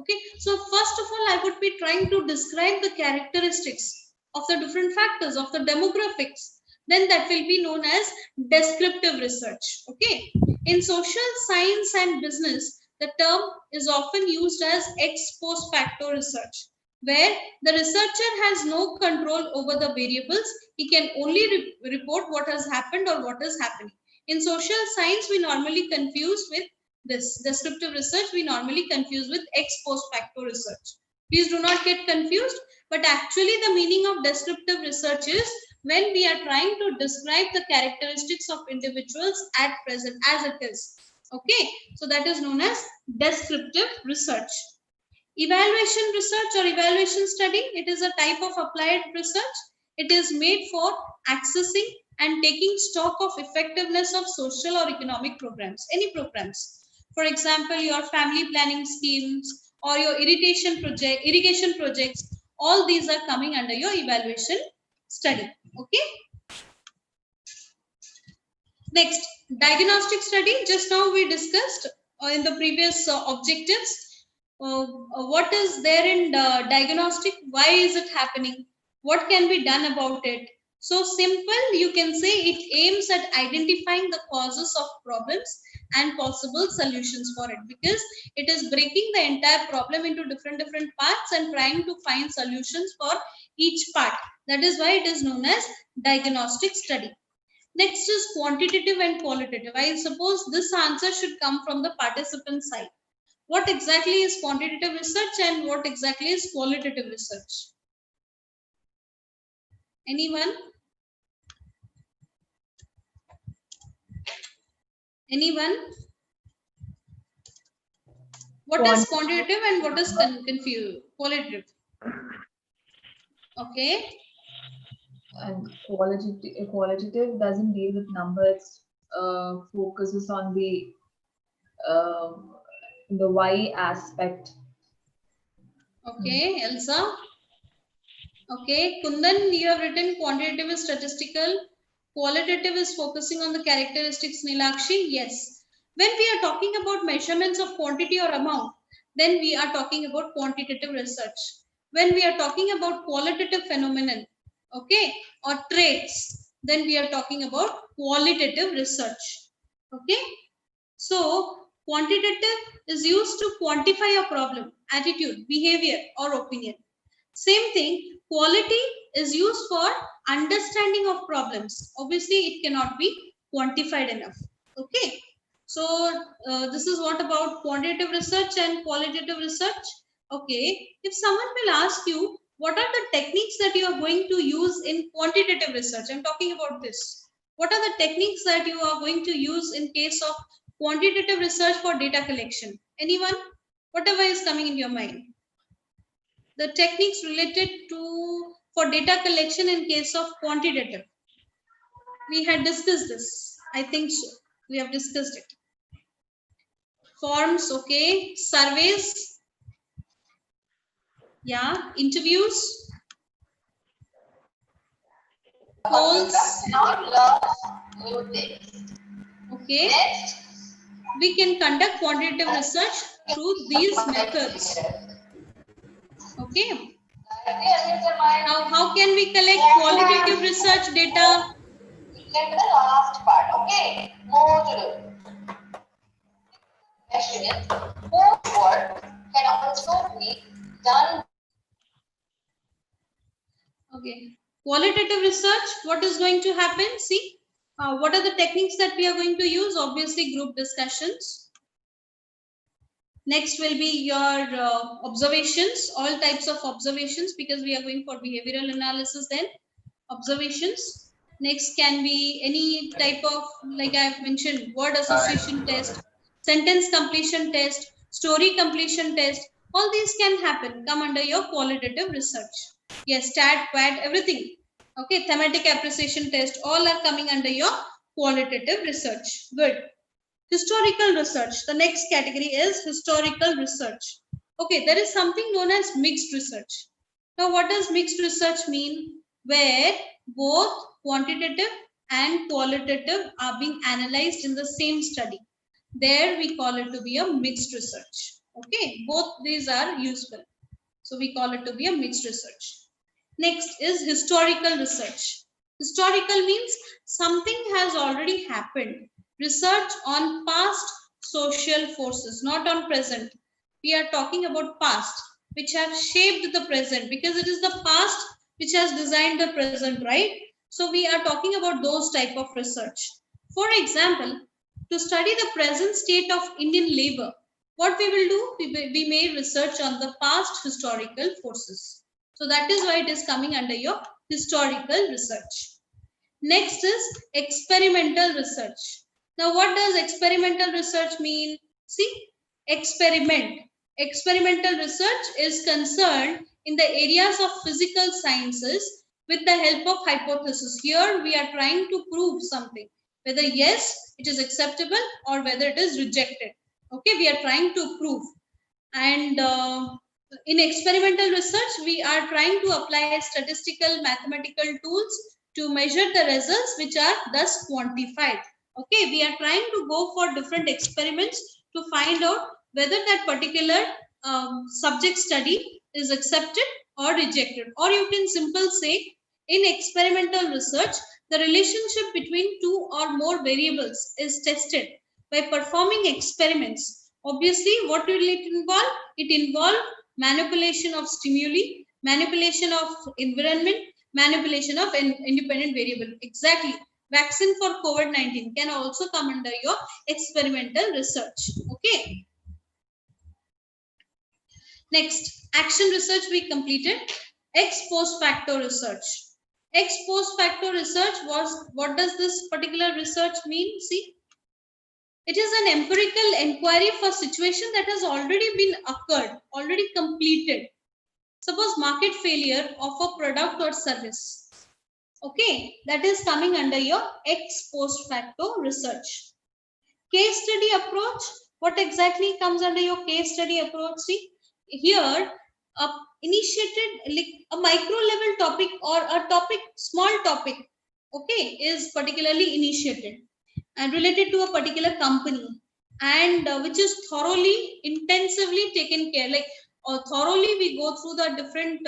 Okay, so first of all, I would be trying to describe the characteristics of the different factors of the demographics. Then that will be known as descriptive research. Okay, in social science and business, the term is often used as ex post facto research, where the researcher has no control over the variables. He can only report what has happened or what is happening. In social science, we normally confuse with this descriptive research, we normally confuse with ex post facto research. Please do not get confused, but actually the meaning of descriptive research is when we are trying to describe the characteristics of individuals at present as it is. Okay, so that is known as descriptive research. Evaluation research or evaluation study, it is a type of applied research. It is made for accessing and taking stock of effectiveness of social or economic programs, any programs. For example, your family planning schemes or your irrigation projects, all these are coming under your evaluation study. Okay. Next, diagnostic study. Just now we discussed in the previous objectives. What is there in diagnostic? Why is it happening? What can be done about it? So simple, you can say it aims at identifying the causes of problems and possible solutions for it, because it is breaking the entire problem into different parts and trying to find solutions for each part. That is why it is known as diagnostic study. Next is quantitative and qualitative. I suppose this answer should come from the participant side. What exactly is quantitative research and what exactly is qualitative research? Anyone? Anyone? What is quantitative and what is confused? Qualitative. Okay. And qualitative doesn't deal with numbers, focuses on the why aspect. Okay, Elsa. Okay, Kundan, you have written quantitative is statistical, qualitative is focusing on the characteristics. Nilakshi, yes. When we are talking about measurements of quantity or amount, then we are talking about quantitative research. When we are talking about qualitative phenomenon, okay, or traits, then we are talking about qualitative research. Okay, so quantitative is used to quantify a problem, attitude, behavior, or opinion. Same thing, quality is used for understanding of problems. Obviously, it cannot be quantified enough. Okay. So this is what about quantitative research and qualitative research. Okay. If someone will ask you, what are the techniques that you are going to use in quantitative research? I'm talking about this. What are the techniques that you are going to use in case of quantitative research for data collection? Anyone? Whatever is coming in your mind. The techniques related to for data collection in case of quantitative. We had discussed this. I think so. We have discussed it. Forms, okay. Surveys. Yeah. Interviews. Polls. Okay. We can conduct quantitative research through these methods. Okay. Now, how can we collect qualitative research data? Get to the last part, okay? More to do. Question: most work can also be done. Okay. Qualitative research, what is going to happen? See, what are the techniques that we are going to use? Obviously, group discussions. Next will be your observations, all types of observations, because we are going for behavioral analysis then. Observations. Next can be any type of, like I've mentioned, word association test, sentence completion test, story completion test. All these can happen, come under your qualitative research. Yes, stat, quad, everything. Okay, thematic appreciation test, all are coming under your qualitative research. Good. Historical research. The next category is historical research. Okay, there is something known as mixed research. Now, what does mixed research mean? Where both quantitative and qualitative are being analyzed in the same study. There we call it to be a mixed research. Okay, both these are useful. So we call it to be a mixed research. Next is historical research. Historical means something has already happened. Research on past social forces, not on present. We are talking about past, which have shaped the present, because it is the past which has designed the present, right? So we are talking about those type of research. For example, to study the present state of Indian labor, what we will do, we may research on the past historical forces. So that is why it is coming under your historical research. Next is experimental research. Now, what does experimental research mean? See, experiment. Experimental research is concerned in the areas of physical sciences with the help of hypothesis. Here we are trying to prove something, whether yes, it is acceptable or whether it is rejected. Okay, we are trying to prove. And in experimental research, we are trying to apply statistical mathematical tools to measure the results which are thus quantified. Okay, we are trying to go for different experiments to find out whether that particular subject study is accepted or rejected. Or you can simply say, in experimental research, the relationship between two or more variables is tested by performing experiments. Obviously, what will it involve? It involves manipulation of stimuli, manipulation of environment, manipulation of an independent variable. Exactly. vaccine for COVID-19 can also come under your experimental research. Okay. Next, action research we completed. Ex post facto research. Ex post facto research was, what does this particular research mean? See, it is an empirical inquiry for situation that has already been occurred, already completed. Suppose market failure of a product or service. Okay, that is coming under your ex post facto research. Case study approach. What exactly comes under your case study approach? See, here a initiated, like a micro level topic or a topic, small topic, okay, is particularly initiated and related to a particular company, and which is thoroughly, intensively taken care, like thoroughly we go through the different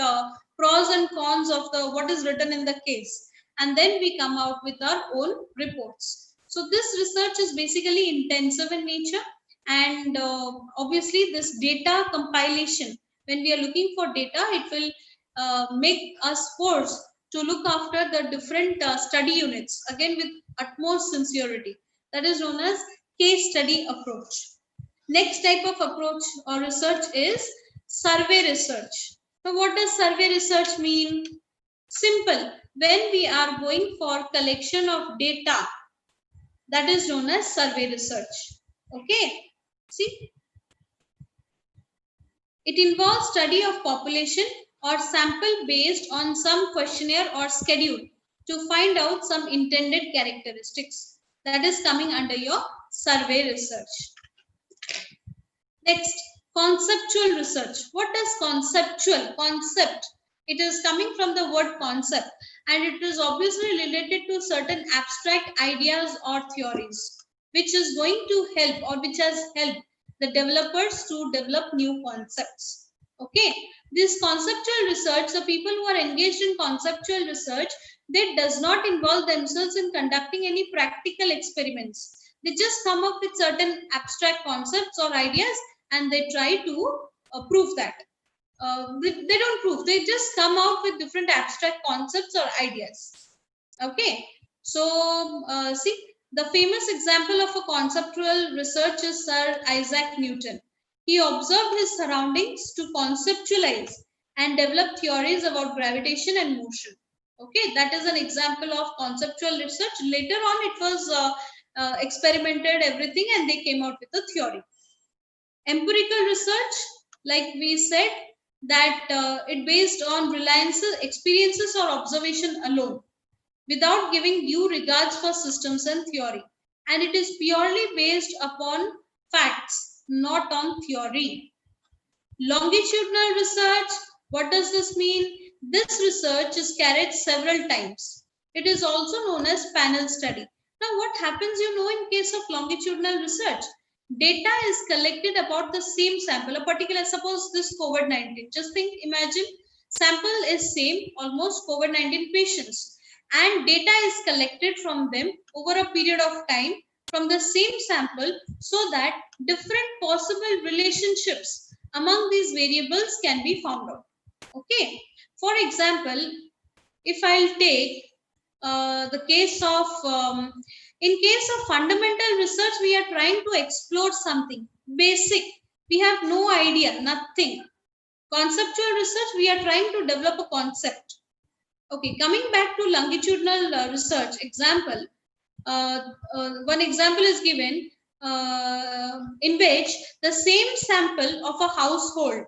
pros and cons of the what is written in the case, and then we come out with our own reports. So this research is basically intensive in nature, and obviously this data compilation, when we are looking for data, it will make us forced to look after the different study units, again with utmost sincerity. That is known as case study approach. Next type of approach or research is survey research. Now, what does survey research mean? Simple. When we are going for collection of data, that is known as survey research. Okay. See, it involves study of population or sample based on some questionnaire or schedule to find out some intended characteristics. That is coming under your survey research. Next, conceptual research. What does conceptual? Concept. It is coming from the word concept, and it is obviously related to certain abstract ideas or theories, which is going to help, or which has helped the developers to develop new concepts. Okay, this conceptual research, the people who are engaged in conceptual research, they does not involve themselves in conducting any practical experiments. They just come up with certain abstract concepts or ideas, and they try to prove that. They don't prove, they just come out with different abstract concepts or ideas. Okay, so see, the famous example of a conceptual research is Sir Isaac Newton. He observed his surroundings to conceptualize and develop theories about gravitation and motion. Okay, that is an example of conceptual research. Later on, it was experimented everything, and they came out with a theory. Empirical research, like we said, that it based on reliances, experiences or observation alone, without giving due regards for systems and theory, and it is purely based upon facts, not on theory. Longitudinal research, what does this mean? This research is carried several times. It is also known as panel study. Now, what happens, in case of longitudinal research? Data is collected about the same sample, a particular, suppose this COVID-19. Just think, imagine, sample is same, almost COVID-19 patients, and data is collected from them over a period of time from the same sample, so that different possible relationships among these variables can be found out. Okay. For example, if I'll take the case of, in case of fundamental research, we are trying to explore something basic. We have no idea, nothing. Conceptual research, we are trying to develop a concept. Okay, coming back to longitudinal research example, one example is given in which the same sample of a household,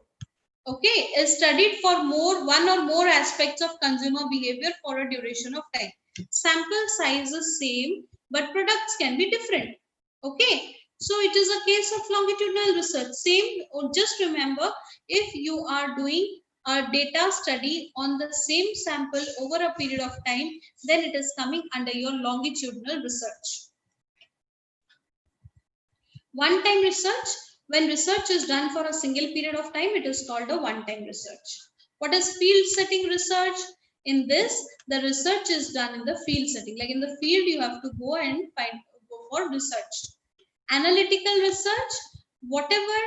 okay, is studied for one or more aspects of consumer behavior for a duration of time. Sample size is same, but products can be different. Okay, so it is a case of longitudinal research. Same, just remember, if you are doing a data study on the same sample over a period of time, then it is coming under your longitudinal research. One-time research, when research is done for a single period of time, it is called a one-time research. What is field setting research? In this, the research is done in the field setting. Like in the field, you have to go and go for research. Analytical research, whatever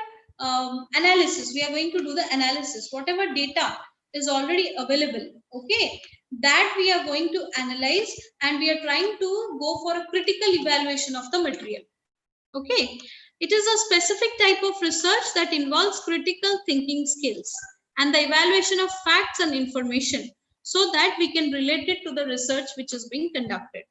analysis, we are going to do the analysis, whatever data is already available. Okay, that we are going to analyze, and we are trying to go for a critical evaluation of the material. Okay, it is a specific type of research that involves critical thinking skills and the evaluation of facts and information so that we can relate it to the research which is being conducted.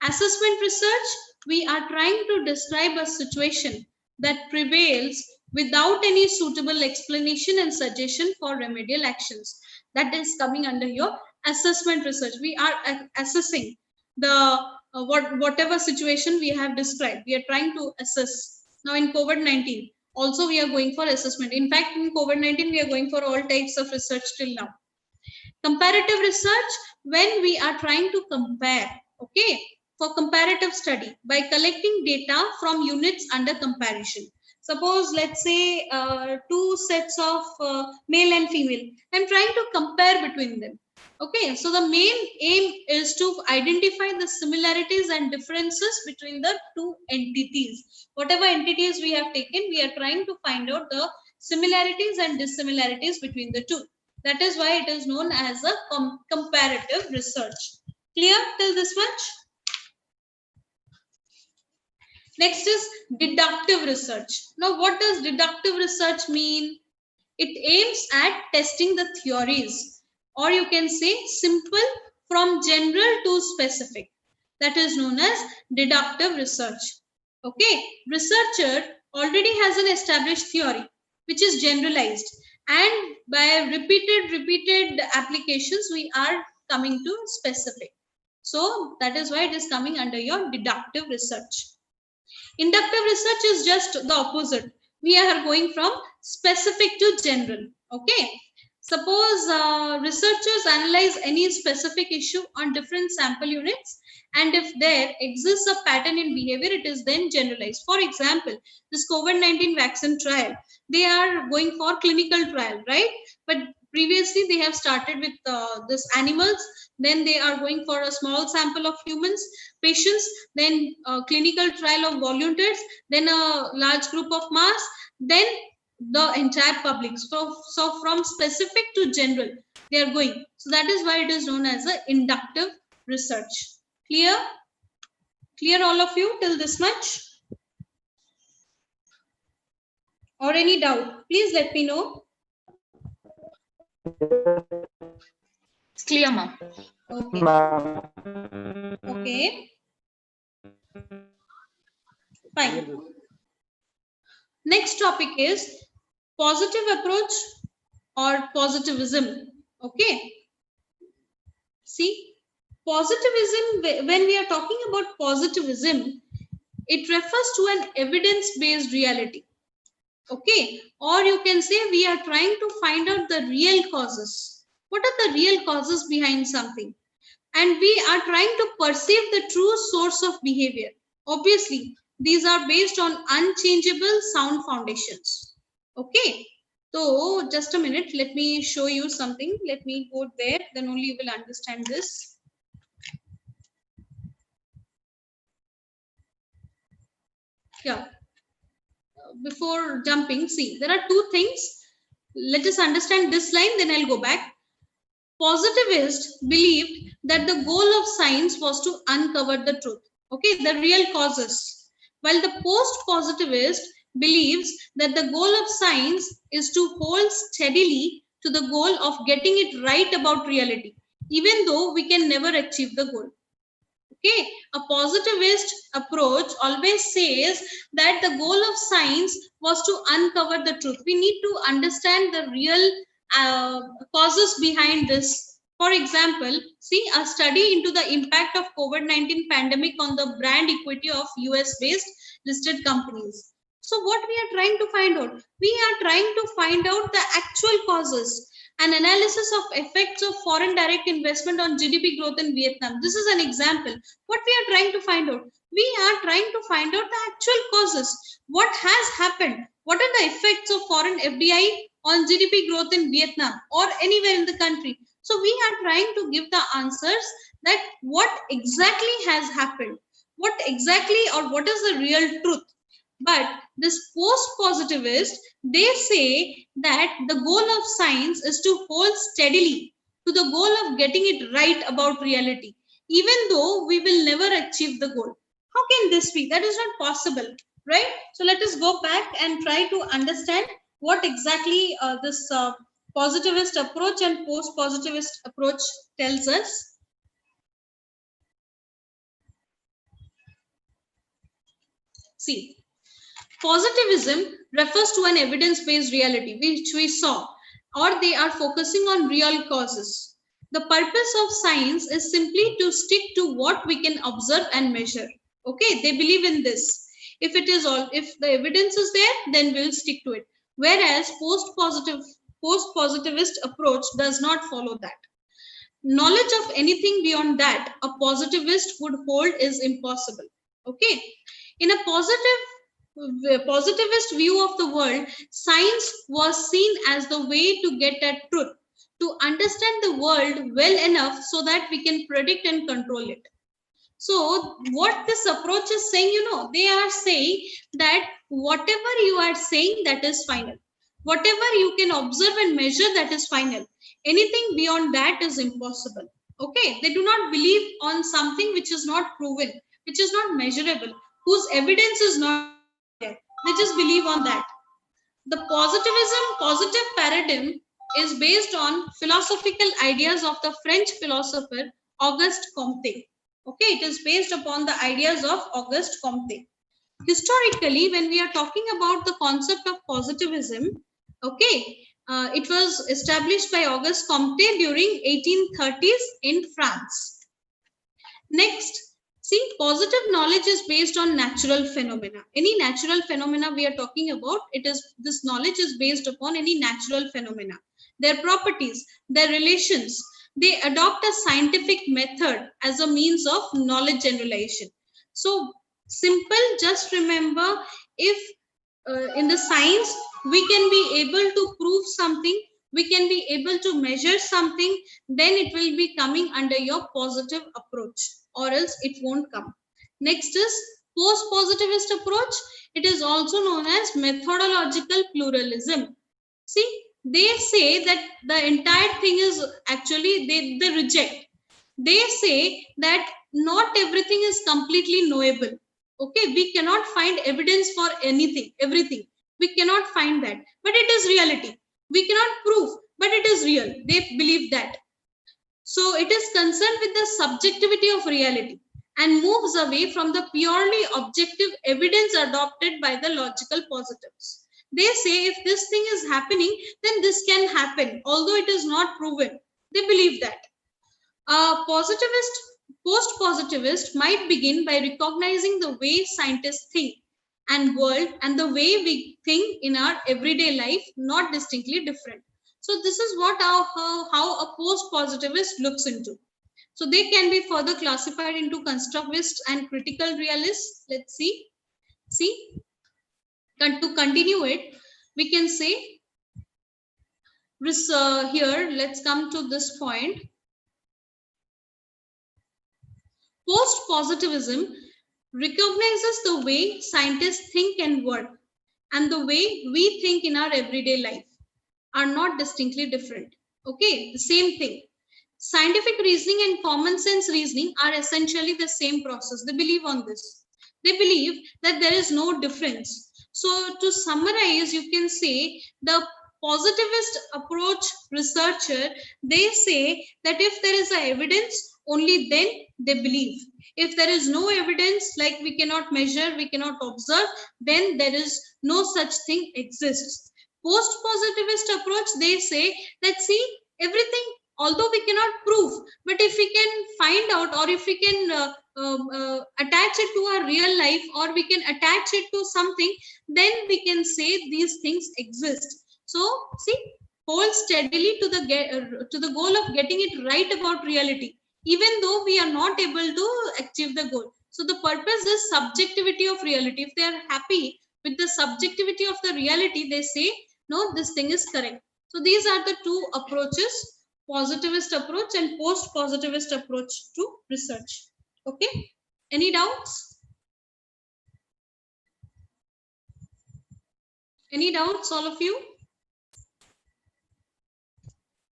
Assessment research, we are trying to describe a situation that prevails without any suitable explanation and suggestion for remedial actions. That is coming under your assessment research. We are assessing the whatever situation we have described. We are trying to assess. Now in COVID-19, also we are going for assessment. In fact, in COVID-19, we are going for all types of research till now. Comparative research, when we are trying to compare, okay, for comparative study by collecting data from units under comparison. Suppose, let's say, two sets of male and female. I'm trying to compare between them. Okay, so the main aim is to identify the similarities and differences between the two entities. Whatever entities we have taken, we are trying to find out the similarities and dissimilarities between the two. That is why it is known as a comparative research. Clear till this much? Next is deductive research. Now, what does deductive research mean? It aims at testing the theories, or you can say simple from general to specific. That is known as deductive research. Okay, researcher already has an established theory which is generalized, and by repeated applications we are coming to specific. So that is why it is coming under your deductive research. Inductive research is just the opposite. We are going from specific to general. Okay, suppose researchers analyze any specific issue on different sample units, and if there exists a pattern in behavior, it is then generalized. For example, this COVID-19 vaccine trial, they are going for clinical trial, right? But previously they have started with this animals, then they are going for a small sample of humans, patients, then a clinical trial of volunteers, then a large group of mass, then the entire public. So from specific to general, they are going. So that is why it is known as a inductive research. Clear? Clear all of you till this much? Or any doubt? Please let me know. It's clear, ma'am. Okay. Okay. Fine. Next topic is positive approach or positivism. Okay. See, positivism, when we are talking about positivism, it refers to an evidence-based reality. Okay. Or you can say we are trying to find out the real causes. What are the real causes behind something? And we are trying to perceive the true source of behavior. Obviously, these are based on unchangeable sound foundations. Okay. So just a minute, let me show you something. Let me go there, then only you will understand this. Yeah. Before jumping, see, there are two things. Let us understand this line, then I'll go back. Positivists believed that the goal of science was to uncover the truth, okay, the real causes, while the post-positivist believes that the goal of science is to hold steadily to the goal of getting it right about reality, even though we can never achieve the goal. Okay, a positivist approach always says that the goal of science was to uncover the truth. We need to understand the real causes behind this. For example, see a study into the impact of COVID-19 pandemic on the brand equity of US-based listed companies. So what we are trying to find out? We are trying to find out the actual causes. An analysis of effects of foreign direct investment on GDP growth in Vietnam. This is an example. What we are trying to find out? We are trying to find out the actual causes. What has happened? What are the effects of foreign FDI on GDP growth in Vietnam or anywhere in the country? So we are trying to give the answers that what exactly has happened, what exactly or what is the real truth. But this post-positivist, they say that the goal of science is to hold steadily to the goal of getting it right about reality, even though we will never achieve the goal. How can this be? That is not possible, right? So let us go back and try to understand what exactly this positivist approach and post-positivist approach tells us. See, positivism refers to an evidence-based reality, which we saw, or they are focusing on real causes. The purpose of science is simply to stick to what we can observe and measure. Okay, they believe in this. If the evidence is there, then we'll stick to it. Whereas post-positivist approach does not follow that. Knowledge of anything beyond that a positivist would hold is impossible. Okay, in a positivist view of the world, science was seen as the way to get at truth, to understand the world well enough so that we can predict and control it. So what this approach is saying, they are saying that whatever you are saying, that is final. Whatever you can observe and measure, that is final. Anything beyond that is impossible. Okay, they do not believe on something which is not proven, which is not measurable, whose evidence is not there. They just believe on that. The positive paradigm is based on philosophical ideas of the French philosopher Auguste Comte. Okay, it is based upon the ideas of Auguste Comte. Historically, when we are talking about the concept of positivism, okay, it was established by Auguste Comte during 1830s in France. Next, see, positive knowledge is based on natural phenomena. Any natural phenomena we are talking about, this knowledge is based upon any natural phenomena, their properties, their relations. They adopt a scientific method as a means of knowledge generalization. So simple, just remember, if in the science we can be able to prove something, we can be able to measure something, then it will be coming under your positive approach, or else it won't come. Next is post-positivist approach. It is also known as methodological pluralism. See, they say that the entire thing is actually, they reject. They say that not everything is completely knowable. Okay, we cannot find evidence for everything. We cannot find that, but it is reality. We cannot prove, but it is real. They believe that. So it is concerned with the subjectivity of reality and moves away from the purely objective evidence adopted by the logical positives. They say if this thing is happening, then this can happen, although it is not proven. They believe that. A post-positivist might begin by recognizing the way scientists think and world and the way we think in our everyday life, not distinctly different. So this is what how a post-positivist looks into. So they can be further classified into constructivist and critical realists. Let's see. To continue it, we can say here, let's come to this point. Post-positivism recognizes the way scientists think and work, and the way we think in our everyday life are not distinctly different. Okay, the same thing. Scientific reasoning and common sense reasoning are essentially the same process. They believe on this. They believe that there is no difference. So to summarize, you can say the positivist approach researcher, they say that if there is a evidence, only then they believe. If there is no evidence, like we cannot measure, we cannot observe, then there is no such thing exists. Post-positivist approach, they say that see, everything, although we cannot prove, but if we can find out, or if we can attach it to our real life, or we can attach it to something, then we can say these things exist. So see, hold steadily to the goal of getting it right about reality, even though we are not able to achieve the goal. So the purpose is subjectivity of reality. If they are happy with the subjectivity of the reality, they say, no, this thing is correct. So these are the two approaches, positivist approach and post-positivist approach to research. Okay, any doubts? Any doubts, all of you?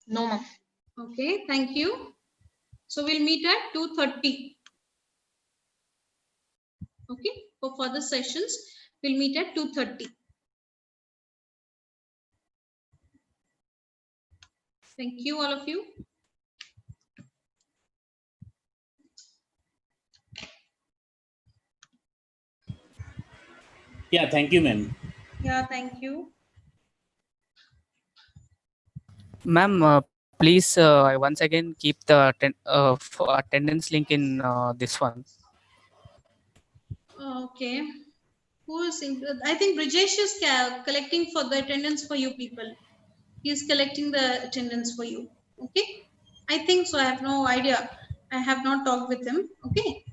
No, ma'am. Okay, thank you. So we'll meet at 2:30. Okay, for further sessions, we'll meet at 2:30. Thank you, all of you. Yeah, thank you, ma'am. Yeah, thank you. Ma'am, please once again keep the attendance link in this one. Okay. Who is I think Brijesh is collecting for the attendance for you people. He is collecting the attendance for you. Okay. I think so. I have no idea. I have not talked with him. Okay.